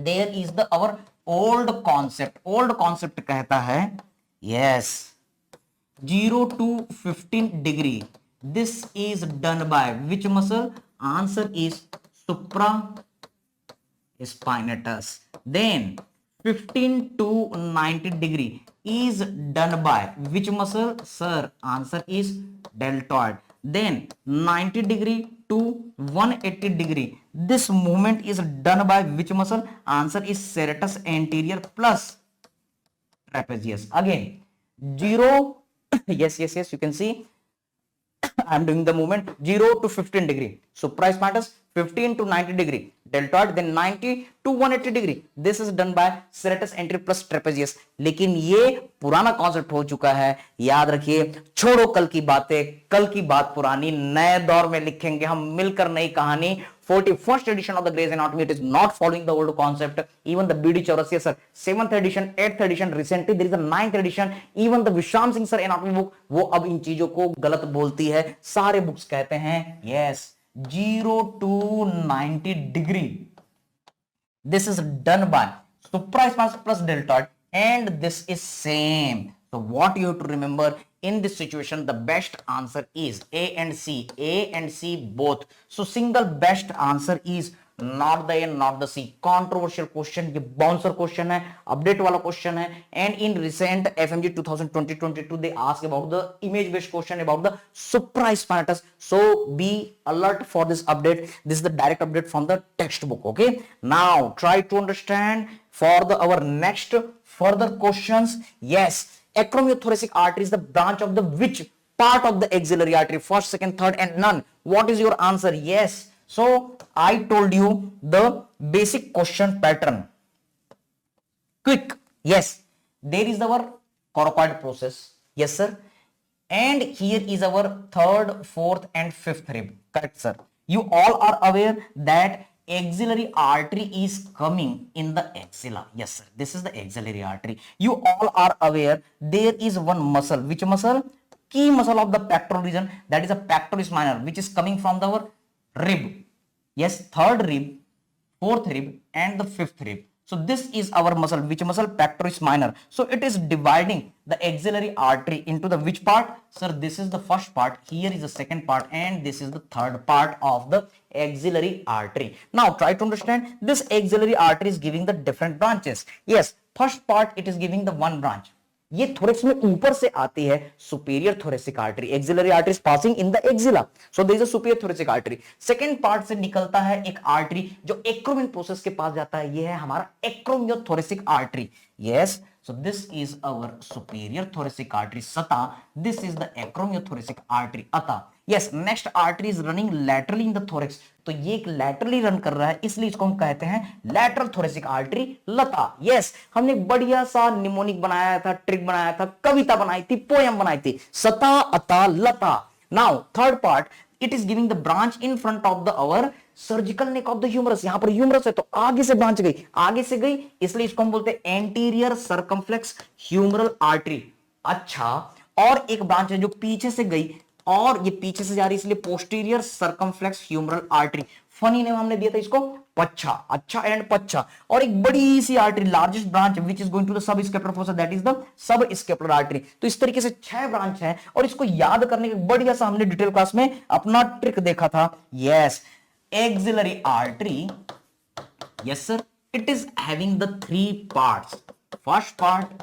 There is the our old concept कहता है yes 0 to 15 degree. This is done by which muscle? Answer is supraspinatus. Then 15 to 90 degree is done by which muscle? Sir, answer is deltoid. Then 90 degree to 180 degree, this movement is done by which muscle? Answer is serratus anterior plus trapezius. Again 0 yes, you can see I am doing the movement 0 to 15 degree supraspinatus, 15 to 90 degree deltoid, then 90 to 180 degree this is done by serratus anterior plus trapezius. लेकिन ये पुराना कॉन्सेप्ट हो चुका है, याद रखिए. छोड़ो कल की बातें, कल की बात पुरानी, नए दौर में लिखेंगे हम मिलकर नई कहानी. 41st edition of the Grey's Anatomy, it is not following the old concept. Even the BD Chaurasia sir 7th edition, 8th edition, recently there is a 9th edition. Even the Vishram Singh sir anatomy book, वो अब इन चीजों को गलत बोलती है. सारे बुक्स कहते हैं yes 0 to 90 degree this is done by supraspinatus plus deltoid, and this is same. So what you have to remember in this situation, the best answer is A and C both. So single best answer is not the A, not the C. Controversial question, ये bouncer question है, update वाला question है. And in recent FMG 2020-22 they ask about the image based question about the supraspinatus. So be alert for this update. This is the direct update from the textbook. Okay, now try to understand for the our next further questions. Yes, acromiothoracic artery is the branch of the which part of the axillary artery? First, second, third, and none. What is your answer? Yes. So I told you the basic question pattern. Quick. Yes. There is our coracoid process. Yes, sir. And here is our third, fourth, and fifth rib. Correct, sir. You all are aware that axillary artery is coming in the axilla. Yes, sir. This is the axillary artery. You all are aware there is one muscle. Which muscle? Key muscle of the pectoral region, that is a pectoris minor, which is coming from our rib. Yes, third rib, fourth rib, and the fifth rib. So this is our muscle. Which muscle? Pectoris minor. So it is dividing the axillary artery into the which part? Sir, this is the first part. Here is the second part, and this is the third part of the axillary artery. Now try to understand. This axillary artery is giving the different branches. Yes, first part it is giving the one branch. ये थोरेक्स में ऊपर से आती है superior thoracic artery, axillary artery is passing in the axilla, so there is a superior thoracic artery. Second part से निकलता है एक आर्टरी जो एक्रोमियन प्रोसेस के पास जाता है, ये है हमारा acromiothoracic artery. Yes, so this is our superior thoracic artery sata, this is the acromiothoracic artery ata। yes, next artery is running laterally in the thorax, तो ये एक laterally रन कर रहा है, इसलिए इसको हम कहते हैं lateral thoracic artery लता। yes, हमने बढ़िया सा निमोनिक बनाया था, ट्रिक बनाया था, कविता बनाई थी, पोयम बनाई थी, सता अता लता। Now third part, it is giving the branch in front of the our surgical neck of the humerus. यहां पर ह्यूमरस है तो आगे से ब्रांच गई, आगे से गई, इसलिए इसको हम बोलते हैं एंटीरियर सर्कमफ्लेक्स ह्यूमरल आर्टरी। अच्छा, और एक ब्रांच है जो पीछे से गई और ये पीछे से जा रही है, इसलिए posterior circumflex humeral artery. Funny name हमने दिया था इसको पच्छा, अच्छा एंड पच्छा। और एक बड़ी सी artery, largest branch which is going to the sub scapular fossa, that is the sub scapular artery. तो इस तरीके से 6 ब्रांच है और इसको याद करने के बढ़िया सा हमने डिटेल क्लास में अपना ट्रिक देखा था। Yes, axillary artery, yes sir, it is having the 3 parts, first part,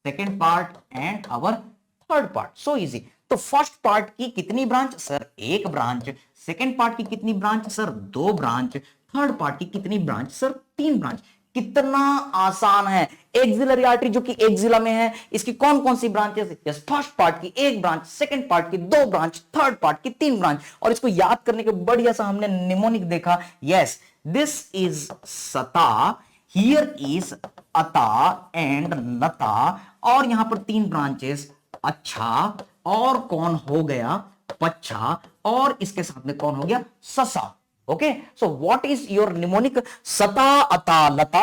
second part and our third part, so easy। तो फर्स्ट पार्ट की कितनी branch sir? 1 branch. Second part की कितनी branch sir? 2 branch. Third part की कितनी ब्रांच सर? 3 ब्रांच। कितना आसान है। एक्सिलरी आर्टरी जो कि एक्सिला में है, इसकी कौन कौन सी ब्रांचेस? यस, फर्स्ट पार्ट की 1 ब्रांच, सेकंड पार्ट की 2 ब्रांच, थर्ड पार्ट की 3 ब्रांच। और इसको याद करने के बढ़िया सा हमने निमोनिक देखा। यस, दिस इज सता, हियर इज अता एंड लता, और यहां पर 3 ब्रांचेस, अच्छा, और कौन हो गया? पच्छा, और इसके साथ में कौन हो गया? ससा। Okay, so what is your mnemonic? सता अता लता,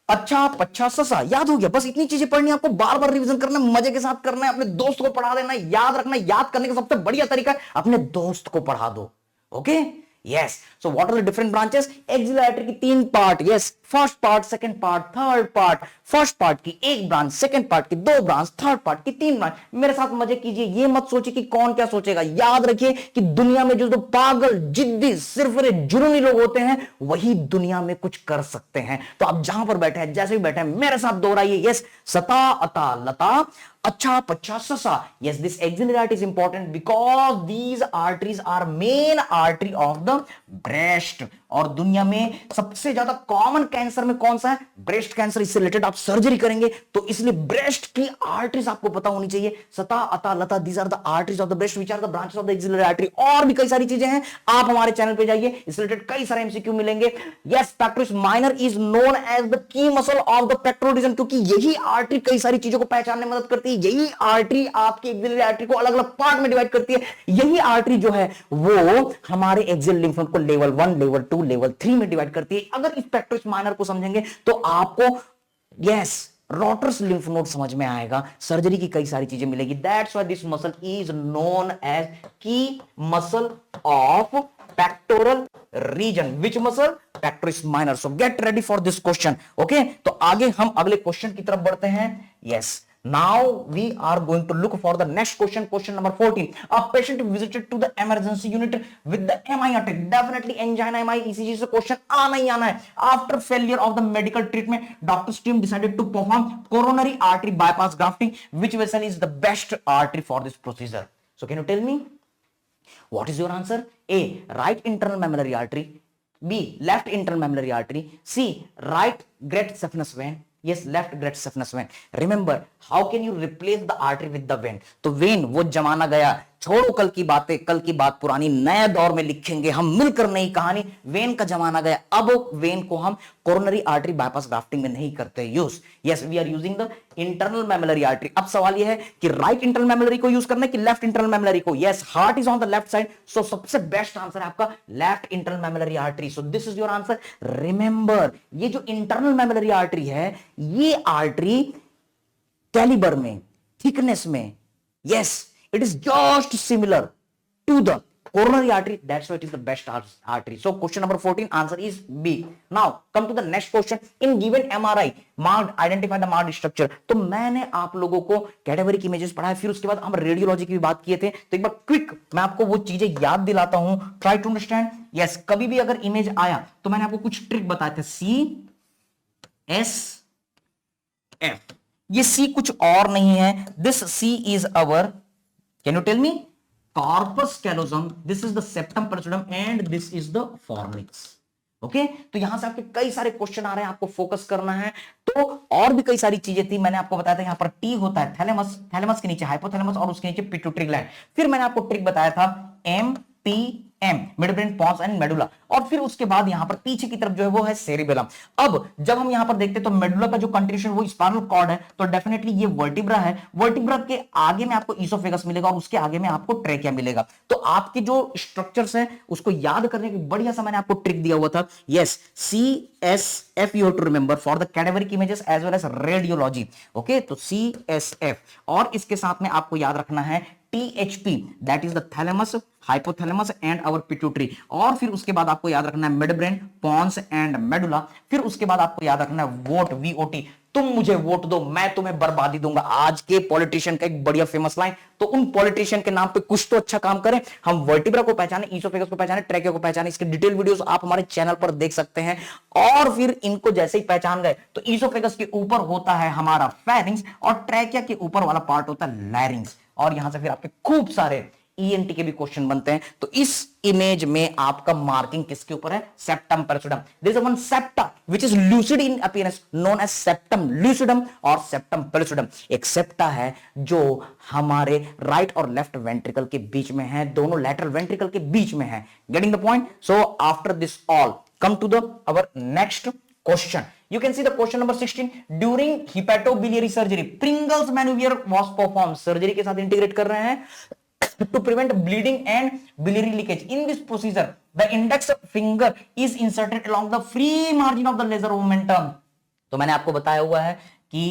अच्छा पच्छा ससा। याद हो गया? बस इतनी चीजें पढ़नी है आपको, बार बार रिवीजन करना है, मजे के साथ करना है, अपने दोस्त को पढ़ा देना है, याद रखना है। याद करने का सबसे बढ़िया तरीका है अपने दोस्त को पढ़ा दो। Okay, yes, so what are the different branches? Axillary artery की 3 part, yes, first part, second part, third part. First part की 1 ब्रांच, सेकंड पार्ट की 2 ब्रांच, थर्ड पार्ट की 3 ब्रांच। मेरे साथ मजे कीजिए, ये मत सोचिए कि कौन क्या सोचेगा। याद रखिए कि दुनिया में जो पागल, जिद्दी, सिर्फ जुनूनी लोग होते हैं, वही दुनिया में कुछ कर सकते हैं। तो आप जहां पर बैठे हैं, जैसे भी बैठे हैं, मेरे साथ दोहराइए। यस, सता अता लता, अच्छा पच्छा ससा। yes, this axillary artery is important because these arteries are main artery of the breast। और दुनिया में सबसे ज्यादा कॉमन कैंसर में कौन सा है? Breast cancer. इससे रिलेटेड आप सर्जरी करेंगे तो इसलिए ब्रेस्ट की आर्टरीज आपको पता होनी चाहिए। सता अता लता, these are the arteries of the breast, which are the branches of the axillary artery. और भी कई सारी चीजें हैं, आप हमारे चैनल पे जाइए, इससे रिलेटेड कई सारे एमसीक्यू मिलेंगे। Yes, pectoralis minor is known as the key muscle of the pectoral region, क्योंकि यही आर्टरी कई सारी चीजों को पहचानने में मदद करती है। यही आर्टरी आपकी एक्सिलरी आर्टरी को अलग अलग पार्ट में डिवाइड करती है। यही आर्टरी जो है वो हमारे एक्सियल लिम्फ नोड को लेवल 1, लेवल 2, लेवल 3 में डिवाइड करती है। अगर इस पेक्टोरस माइनर को समझेंगे तो आपको यस रोटर्स लिम्फ नोड समझ में आएगा, सर्जरी की कई सारी चीजें मिलेगी। That's why this muscle is known as key muscle of pectoral region. Which muscle? Pectoralis minor. So get ready for this question. Okay, तो आगे हम अगले क्वेश्चन की तरफ बढ़ते हैं। Yes, now we are going to look for the next question, question number 14। a patient visited to the emergency unit with the MI attack, definitely angina, MI, ECG से क्वेश्चन आना ही आना है। after failure of the medical treatment, doctor's team decided to perform coronary artery bypass grafting, which vessel is the best artery for this procedure? So can you tell me what is your answer? A, right internal mammillary artery, B, left internal mammillary artery, C, right great saphenous vein, yes, left great saphenous vein। remember, how can you replace the artery with the vein? तो वेन वो जमाना गया, छोड़ो कल की बातें, कल की बात पुरानी, नए दौर में लिखेंगे हम मिलकर नई कहानी। वेन का जमाना गया, अब वेन को हम कोरोनरी आर्टरी बाईपास ग्राफ्टिंग में नहीं करते use. Yes, we are using the internal mammary artery. अब सवाल यह है कि राइट इंटरनल मैमिलरी को यूज करना है कि लेफ्ट इंटरनल मैमिलरी को? Yes, heart is on the left side, so सबसे बेस्ट आंसर है आपका left internal mammary artery. So this is your answer. Remember, ये जो इंटरनल मैमिलरी आर्टरी है, ये आर्टरी कैलिबर में, थिकनेस में, yes, it is just similar to the coronary artery, that's why it is the best artery। so question number 14 answer is B। now come to the next question। in given MRI marked, identify the marked structure। तो मैंने आप लोगों को कैटेगरिक इमेजेस पढ़ाया, फिर उसके बाद हम रेडियोलॉजी की भी बात किए थे। तो एक बार क्विक मैं आपको वो चीजें याद दिलाता हूं, ट्राई टू अंडरस्टैंड। यस, कभी भी अगर इमेज आया तो मैंने आपको कुछ ट्रिक बताए थे, CSF, ये सी कुछ और नहीं है, this C is our, can you tell me, corpus callosum, this is the septum pellucidum and this is the fornix. Okay, तो यहां से आपके कई सारे क्वेश्चन आ रहे हैं, आपको फोकस करना है। तो और भी कई सारी चीजें थी, मैंने आपको बताया था यहां पर टी होता है थैलेमस, थैलेमस के नीचे हाइपोथैलेमस और उसके नीचे पिट्यूटरी ग्लैंड। फिर मैंने आपको ट्रिक बताया था M P M, midbrain, pons and medulla, और फिर उसके बाद यहां पर पीछे की तरफ जो है वो है सेरिबेलम। अब जब हम यहां पर देखते हैं तो मेडुला का जो कंट्रीब्यूशन वो स्पाइनल कॉर्ड है, तो डेफिनेटली ये वर्टिब्रा है, वर्टिब्रा के आगे में आपको ईसोफेगस मिलेगा और उसके आगे में आपको ट्रेकिया मिलेगा। तो आपके जो स्ट्रक्चर्स हैं उसको याद करने की बढ़िया सा मैंने आपको ट्रिक दिया हुआ था, yes CSF you have to remember for the cadaveric images as well as radiology. Okay, तो CSF, और इसके साथ में आपको याद रखना है THP, that is the thalamus, hypothalamus and our pituitary, और फिर उसके बाद आपको याद रखना है midbrain, pons and medulla, फिर उसके बाद आपको याद रखना है वोट, VOT, तुम मुझे वोट दो मैं तुम्हें बर्बादी दूंगा। आज के पॉलिटिशियन का एक बढ़िया फेमस लाइन, तो उन पॉलिटिशियन के नाम पे कुछ तो अच्छा काम करें, हम वर्टिब्रा को पहचाने, ईसोफेगस को पहचाने, ट्रैकिया को पहचाने। इसके डिटेल वीडियोस आप हमारे चैनल पर देख सकते हैं। और फिर इनको जैसे ही पहचान गए तो ईसोफेगस के ऊपर होता है हमारा फेरिंग्स और ट्रैकिया के ऊपर वाला पार्ट होता है लैरिंग्स, और यहां से फिर आपके खूब सारे ENT के भी क्वेश्चन बनते हैं। तो इस इमेज में आपका मार्किंग किसके ऊपर है, septum pellucidum. There is one septa which is lucid in appearance known as septum lucidum और सेप्टम पेरिसोडियम। एक सेप्टा है जो हमारे राइट और लेफ्ट वेंट्रिकल के बीच में है, दोनों लैटरल वेंट्रिकल के बीच में है। Getting the point? So after this all come to the our next question. You can see the question number 16. During hepatobiliary surgery, Pringles maneuver was performed. Surgery के साथ इंटीग्रेट कर रहे हैं to prevent bleeding and biliary leakage. In this procedure, the index finger is inserted along the free margin of the laser momentum. तो मैंने आपको बताया हुआ है कि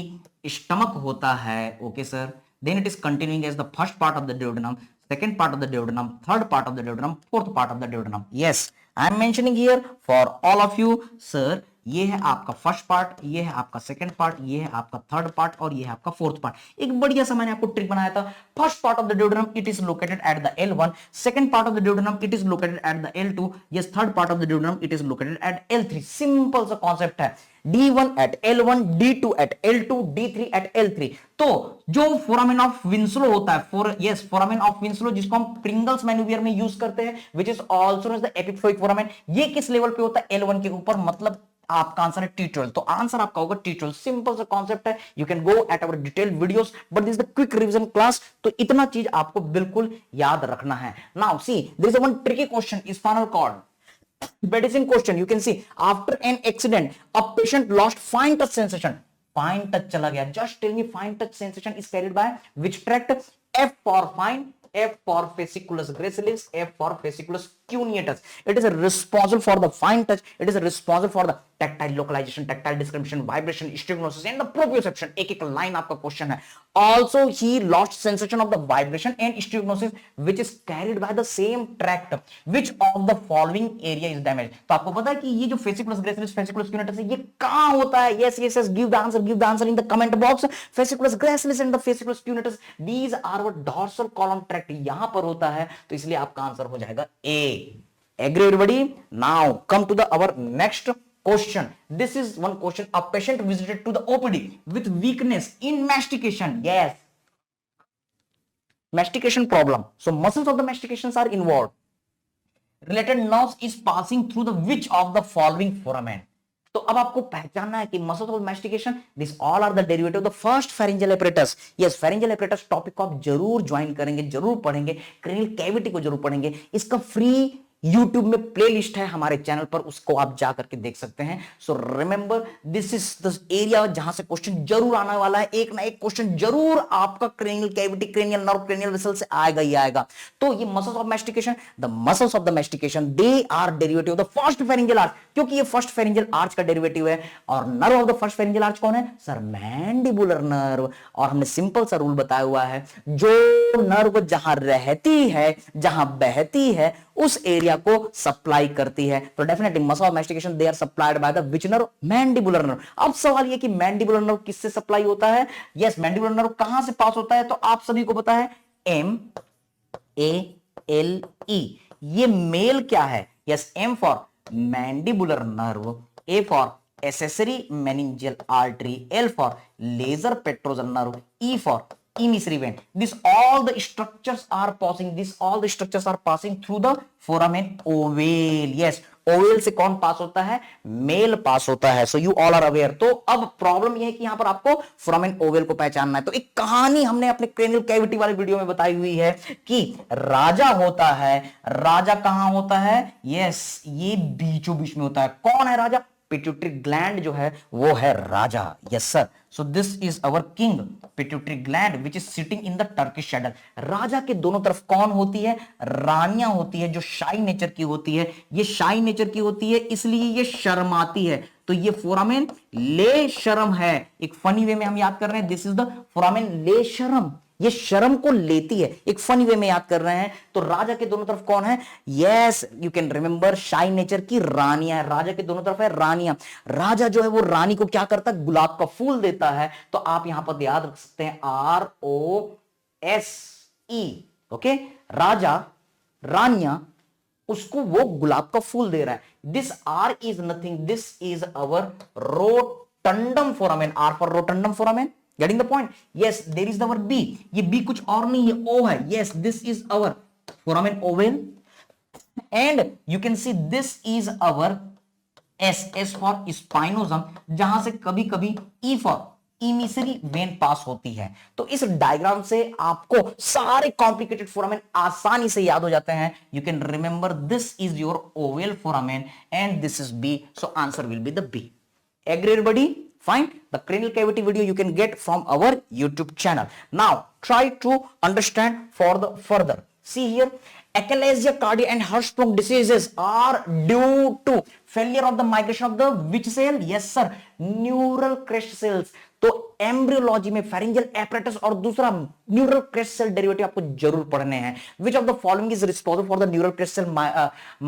स्टमक होता है, okay sir, then it is continuing as the first part of the duodenum, second part of the duodenum, third part of the duodenum, fourth part of the duodenum. Yes, I am mentioning here for all of you, sir. ये है आपका फर्स्ट पार्ट, ये है आपका सेकंड पार्ट, ये है आपका थर्ड पार्ट और ये है आपका फोर्थ पार्ट। एक बढ़िया सा मैंने आपको ट्रिक बनाया था। First part of the duodenum it is located at the L1, second part of the duodenum it is located at the L2, yes, third part of the duodenum it is located at L3। Simple सा कॉन्सेप्ट है, D1 eight L1, D2 eight L2, D3 eight L3। तो जो फोरामेन ऑफ विंस्लो होता है, यस, फोरामेन ऑफ विंस्लो, जिसको हम प्रिंगल्स मैन्यूवियर में यूज करते हैं, which is also known as the epiploic foramen, ये किस लेवल पे होता है, L1 के ऊपर, मतलब आपका आंसर है T12। तो आंसर आपका होगा T12। सिंपल सा कॉन्सेप्ट है, you can go at our detailed videos, but this is the quick revision class. तो इतना चीज आपको बिल्कुल याद रखना है। Now see, there is one tricky question, spinal cord medicine question. You can see after an accident a patient lost fine touch sensation. Fine touch चला गया, just tell me fine touch sensation is carried by which tract? F for fine, F for fasciculus gracilis, F for fasciculus cuneatus. It is responsible for the fine touch, it is responsible for the tactile localization, tactile discrimination, vibration, stygnosis and the proprioception. एक एक लाइन आपका क्वेश्चन है। Also he lost sensation of the vibration and stygnosis which is carried by the same tract. Which of the following area is damaged? तो आपको पता है कि ये जो fasciculus gracilis, fasciculus cuneatus है, ये कहां होता है? Yes, yes, yes, give the answer in the comment box. Fasciculus gracilis and the fasciculus cuneatus, these are our dorsal column tract, यहां पर होता है, तो इसलिए आपका आंसर हो जाएगा A. Agree everybody? Now come to the our next question. This is one question. A patient visited to the OPD with weakness in mastication. Yes, mastication problem. So muscles of the mastications are involved. Related nerves is passing through the which of the following foramen? तो अब आपको पहचानना है कि muscles of mastication, this all are the derivative of the first pharyngeal apparatus. Yes, pharyngeal apparatus topic को आप जरूर ज्वाइन करेंगे, जरूर पढ़ेंगे, क्रेनियल कैविटी को जरूर पढ़ेंगे। इसका फ्री YouTube में प्लेलिस्ट है हमारे चैनल पर, उसको आप जा करके देख सकते हैं। So remember, this is the area जहां से क्वेश्चन जरूर आने वाला है, एक ना एक क्वेश्चन जरूर आपका cranial cavity, cranial nerve, cranial vessel से आएगा ही आएगा। तो ये muscles of mastication, the muscles of the mastication, they are derivative of the first pharyngeal arch, क्योंकि ये फर्स्ट फेरिंजियल आर्च का डेरिवेटिव है। और nerve of the first pharyngeal arch कौन है सर? Mandibular nerve. और हमने सिंपल सा रूल बताया हुआ है, जो नर्व जहां रहती है, जहां बहती है, उस एरिया को सप्लाई करती है। तो definitely muscle of mastication they are supplied by the which nerve? Mandibular nerve. अब सवाल ये कि मैंडिबुलर नर्व किससे सप्लाई होता है? यस, मैंडिबुलर नर्व कहां से पास होता है? तो आप सभी को पता है MALE। ये मेल क्या है? Yes, M for mandibular nerve, A for accessory meningeal artery, L for laser petrosal nerve, E for emissary vein. All the structures are passing through the foramen ovale. Yes, ovale से कौन पास होता है? मेल पास होता है. So you all are aware. तो अब प्रॉब्लम यह है कि यहां पर आपको फोरामेन ओवेल को पहचानना है. तो एक कहानी हमने अपने क्रेनियल कैविटी वाले वीडियो में बताई हुई है कि राजा होता है. राजा कहां होता है? यस, ये बीचों बीच में होता है. कौन है राजा? पिट्यूटरी ग्लैंड जो है वो है राजा. Yes sir. So this is our king pituitary gland which is sitting in the Turkish saddle. राजा के दोनों तरफ कौन होती है? रानियां होती है जो शाई नेचर की होती है. ये शाई नेचर की होती है इसलिए ये शर्माती है. तो ये फोरामेन ले शर्म है. एक फनी वे में हम याद कर रहे हैं, दिस इज द फोरामेन ले शर्म. ये शर्म को लेती है. एक फनी वे में याद कर रहे हैं. तो राजा के दोनों तरफ कौन है? यस, यू कैन रिमेंबर शाई नेचर की रानियां है. राजा के दोनों तरफ है रानियां. राजा जो है वो रानी को क्या करता है? गुलाब का फूल देता है. तो आप यहां पर याद रख सकते हैं ROSE. ओके, राजा रानियां उसको वो गुलाब का फूल दे रहा है. This R is nothing, this is our rotundum foramen. R for rotundum foramen. Getting the point? Yes, there is our B. ये B कुछ और नहीं है, O है. Yes, this is our foramen ovale. And you can see this is our S for spinosum, जहां से कभी कभी E for emissary vein पास होती है. तो इस डायग्राम से आपको सारे कॉम्प्लिकेटेड फोरामेन आसानी से याद हो जाते हैं. You can remember this is your ovale foramen and this is B. So answer will be the B. Agree everybody? Fine. The cranial cavity video you can get from our YouTube channel. Now try to understand for the further. See here, achalasia cardia and Hirschsprung diseases are due to failure of the migration of the which cell? Yes sir, neural crest cells. तो एम्ब्रियोलॉजी में फेरिंजियल एपरेटस और दूसरा न्यूरल क्रेस्ट सेल डेरिवेटिव आपको जरूर पढ़ने हैं. Which of the following is responsible for the neural crest cell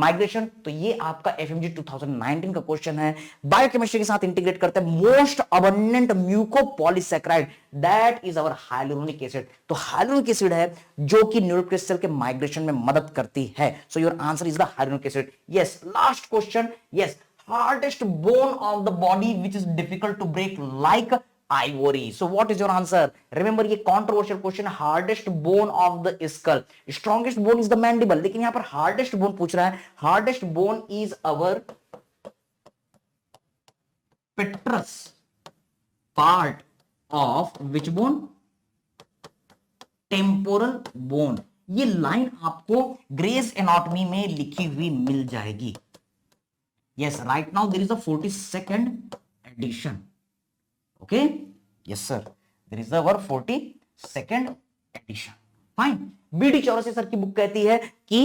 migration. तो ये आपका FMG 2019 का क्वेश्चन है. बायोकेमिस्ट्री के साथ इंटीग्रेट करते हैं most abundant mucopolysaccharide that is our hyaluronic acid. तो हाइलुरोनिक एसिड है जो कि न्यूरल क्रेस्ट सेल के माइग्रेशन में मदद करती है. So your answer is the hyaluronic acid. Yes, last question. Yes, hardest bone of the body which is difficult to break like ivory. So what is your answer? Remember ये controversial question. Hardest bone of the skull. Strongest bone is the mandible. लेकिन यहाँ पर hardest bone पूछ रहा है. Hardest bone is our petrous part of which bone? Temporal bone. ये लाइन आपको ग्रेस एनाटॉमी में लिखी हुई मिल जाएगी. Yes, right now there is a 42nd edition. Okay? Yes, sir. There is our 42nd edition. Fine. BD Chaurasia sir की बुक कहती है कि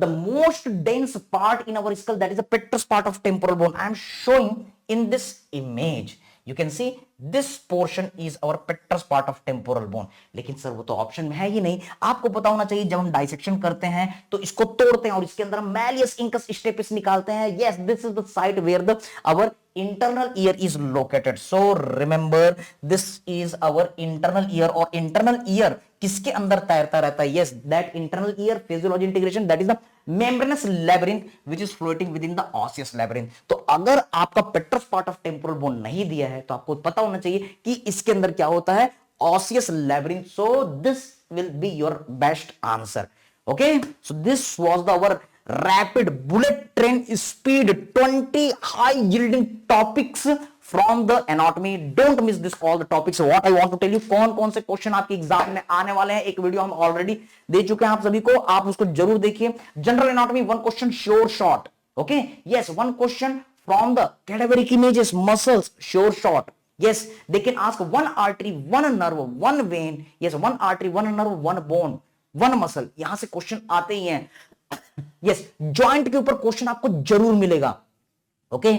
the most dense part in our skull, that is the petrous part of temporal bone. I am showing in this image. You can see this portion is our petrous part of temporal bone. लेकिन सर वो तो ऑप्शन में है ही नहीं. आपको पता होना चाहिए जब हम डाइसेक्शन करते हैं तो इसको तोड़ते हैं और इसके अंदर हम मैलियस इंकस स्टेपिस निकालते हैं. Yes, this is the site where the our internal ear is located. So remember, this is our internal ear. और internal ear किसके अंदर तैरता रहता है? Yes, that internal ear physiology integration, that is the membranous labyrinth which is floating within the osseous labyrinth. तो अगर आपका petrous part of temporal bone नहीं दिया है तो आपको पता होना चाहिए कि इसके अंदर क्या होता है? osseous labyrinth. So this will be your best answer. Okay, so this was the our rapid bullet train speed 20 high yielding topics from the anatomy. Don't miss this all the topics. What I want to tell you, कौन कौन से क्वेश्चन आपके एग्जाम में आने वाले हैं, एक वीडियो हम ऑलरेडी दे चुके हैं आप सभी को, आप उसको जरूर देखिए. General anatomy, one question sure shot. Okay, yes, one question from the cadaveric images, muscles, sure shot. Yes, they can ask one artery, one nerve, one vein. Yes, one artery, one nerve, one bone, one muscle. यहां से क्वेश्चन आते ही हैं. यस, जॉइंट के ऊपर क्वेश्चन आपको जरूर मिलेगा. ओके,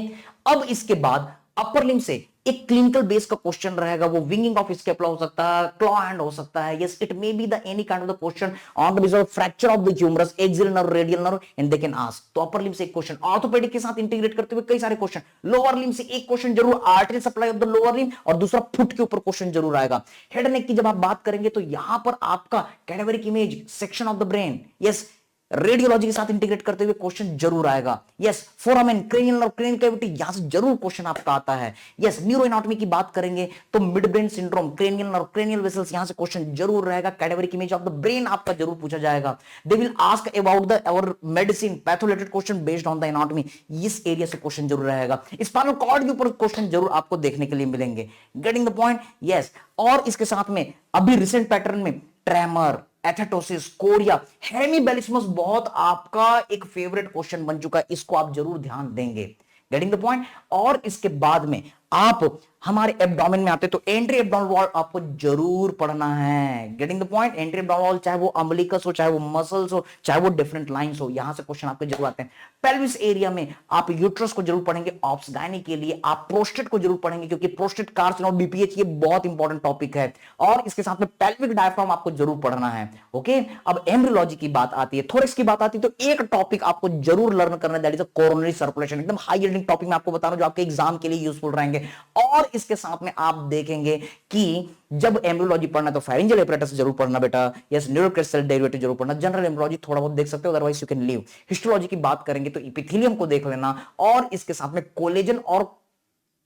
अब इसके बाद अपर लिम्ब से एक क्लिनिकल बेस का क्वेश्चन रहेगा. वो विंगिंग ऑफ स्केपुला हो सकता है, क्लॉ हैंड हो सकता है. Yes, it may be the any kind of the question on the basis of fracture of the humerus, axial nerve, radial nerve, and they can ask. तो अपर लिम्ब से एक क्वेश्चन, ऑर्थोपेडिक के साथ इंटीग्रेट करते हुए कई सारे क्वेश्चन. लोअर लिम्ब से एक क्वेश्चन जरूर, artery supply of the lower limb, और दूसरा फुट के ऊपर क्वेश्चन जरूर आएगा. हेड नेक की जब आप बात करेंगे तो यहां पर आपका cadaveric image, section of the brain, yes, radiology के साथ इंटीग्रेट करते हुए क्वेश्चन जरूर आएगा। यस, फोरामेन, क्रेनियल और क्रेनियल कैविटी, यहां से जरूर क्वेश्चन आपका आता है। यस, न्यूरो एनाटॉमी की बात करेंगे तो मिड ब्रेन सिंड्रोम, क्रेनियल और क्रेनियल वेसल्स, यहां से क्वेश्चन जरूर रहेगा। Cadaveric image of the brain आपका जरूर पूछा जाएगा। They will ask about the our medicine pathology related question based on the anatomy, इस एरिया से क्वेश्चन जरूर रहेगा। स्पाइनल कॉर्ड के ऊपर क्वेश्चन जरूर आपको देखने के लिए मिलेंगे। Getting the point? यस। और इसके साथ में अभी रिसेंट पैटर्न में ट्रेमर, एथेटोसिस, कोरिया, हेमीबेलिस्मस बहुत आपका एक फेवरेट क्वेश्चन बन चुका है, इसको आप जरूर ध्यान देंगे। Getting the point? और इसके बाद में आप हमारे एब्डोमेन में आते तो एंट्री एब्डोमिनल वॉल आपको जरूर पढ़ना है। Getting the point? Entry abdominal wall, चाहे वो अम्बिलिकस हो, चाहे वो मसल्स हो, चाहे वो डिफरेंट लाइंस हो, यहां से क्वेश्चन आपके जरूर आते हैं। पेल्विस एरिया में आप यूट्रस को जरूर पढ़ेंगे, ऑब्स गायनी के लिए आप प्रोस्टेट को जरूर पढ़ेंगे, क्योंकि प्रोस्टेट कार्सिनोमा, बीपीएच, ये बहुत इंपॉर्टेंट टॉपिक है। और इसके साथ में पेल्विक डायफ्राम आपको जरूर पढ़ना है। ओके, अब एम्ब्रियोलॉजी की बात आती है, थोरेक्स की बात आती है, तो एक टॉपिक आपको जरूर लर्न करना है, दैट इज कोरोनरी सर्कुलेशन। एकदम हाई यील्डिंग टॉपिक मैं आपको बता रहा हूं, जो आपके एग्जाम के लिए यूजफुल रहेंगे। और इसके साथ में आप देखेंगे कि जब एम्ब्रियोलॉजी पढ़ना है तो फेरिंजियल एपरेटस जरूर पढ़ना बेटा। यस, न्यूरोक्रेस्टल डेरिवेटिव जरूर पढ़ना। जनरल एम्ब्रियोलॉजी थोड़ा बहुत देख सकते हो, otherwise you can leave. Histology की बात करेंगे तो एपिथेलियम को देख लेना, और इसके साथ में कोलेजन और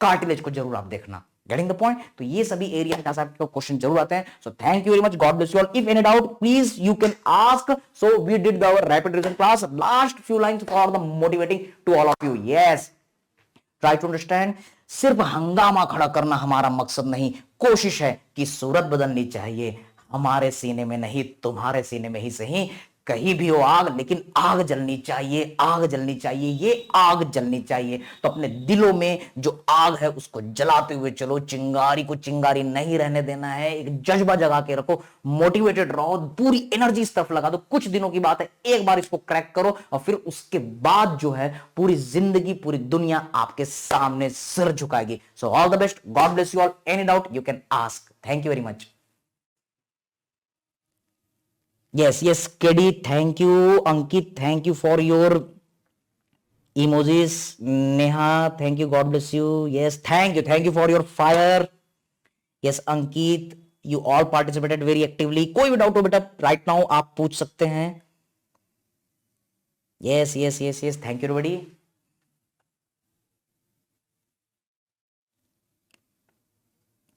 कार्टिलेज को जरूर आप देखना। Getting the point? तो ये सभी एरिया में आपको क्वेश्चन जरूर आते हैं। So thank you very much, God bless you all. If any doubt please you can ask. So we did our rapid revision class, last few lines for the motivating to all of you. Yes, try to understand. सिर्फ हंगामा खड़ा करना हमारा मकसद नहीं, कोशिश है कि सूरत बदलनी चाहिए, हमारे सीने में नहीं, तुम्हारे सीने में ही सही। कहीं भी हो आग, लेकिन आग जलनी चाहिए, आग जलनी चाहिए, ये आग जलनी चाहिए। तो अपने दिलों में जो आग है उसको जलाते हुए चलो, चिंगारी को चिंगारी नहीं रहने देना है, एक जज्बा जगा के रखो, मोटिवेटेड रहो, पूरी एनर्जी इस तरफ लगा दो। कुछ दिनों की बात है, एक बार इसको क्रैक करो और फिर उसके बाद जो है पूरी जिंदगी, पूरी दुनिया आपके सामने सिर झुकाएगी। So all the best, God bless you all. Any doubt you can ask. Thank you very much. Yes, yes, KD, thank you. Ankit, thank you for your emojis. Neha, thank you. God bless you. Yes, thank you for your fire. Yes, Ankit, you all participated very actively. कोई भी डाउट हो बेटा right now आप पूछ सकते हैं। Yes, yes, yes, yes. Thank you everybody.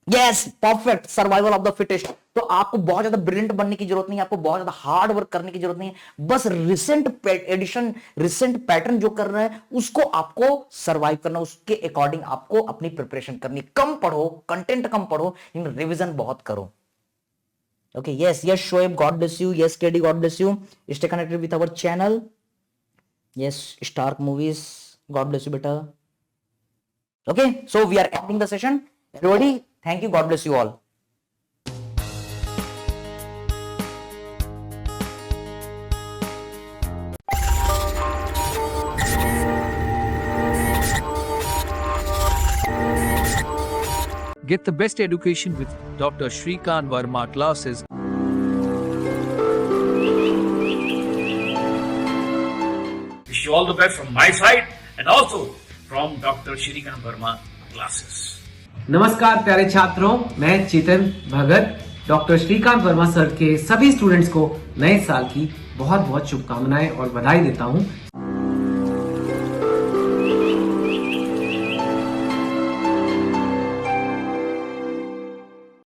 Yes, perfect, survival of the fittest. तो आपको बहुत ज्यादा ब्रिलियंट बनने की जरूरत नहीं है, आपको बहुत ज्यादा हार्ड वर्क करने की जरूरत नहीं है, बस रिसेंट एडिशन, रिसेंट पैटर्न जो कर रहा है उसको आपको सर्वाइव करना, उसके अकॉर्डिंग आपको अपनी प्रिपरेशन करनी। कम पढ़ो, कंटेंट कम पढ़ो, लेकिन रिवीजन बहुत करो। Okay, yes yes Shoaib, God bless you. Yes KD, God bless you. Stay connected with our channel. Yes, Stark movies, God bless you बेटा। Okay, so we are ending the session. Everybody, thank you. God bless you all. Get the best education with Dr. Shrikant Verma classes. Wish you all the best from my side and also from Dr. Shrikant Verma classes. नमस्कार प्यारे छात्रों, मैं चेतन भगत डॉक्टर श्रीकांत वर्मा सर के सभी स्टूडेंट्स को नए साल की बहुत बहुत शुभकामनाएं और बधाई देता हूं।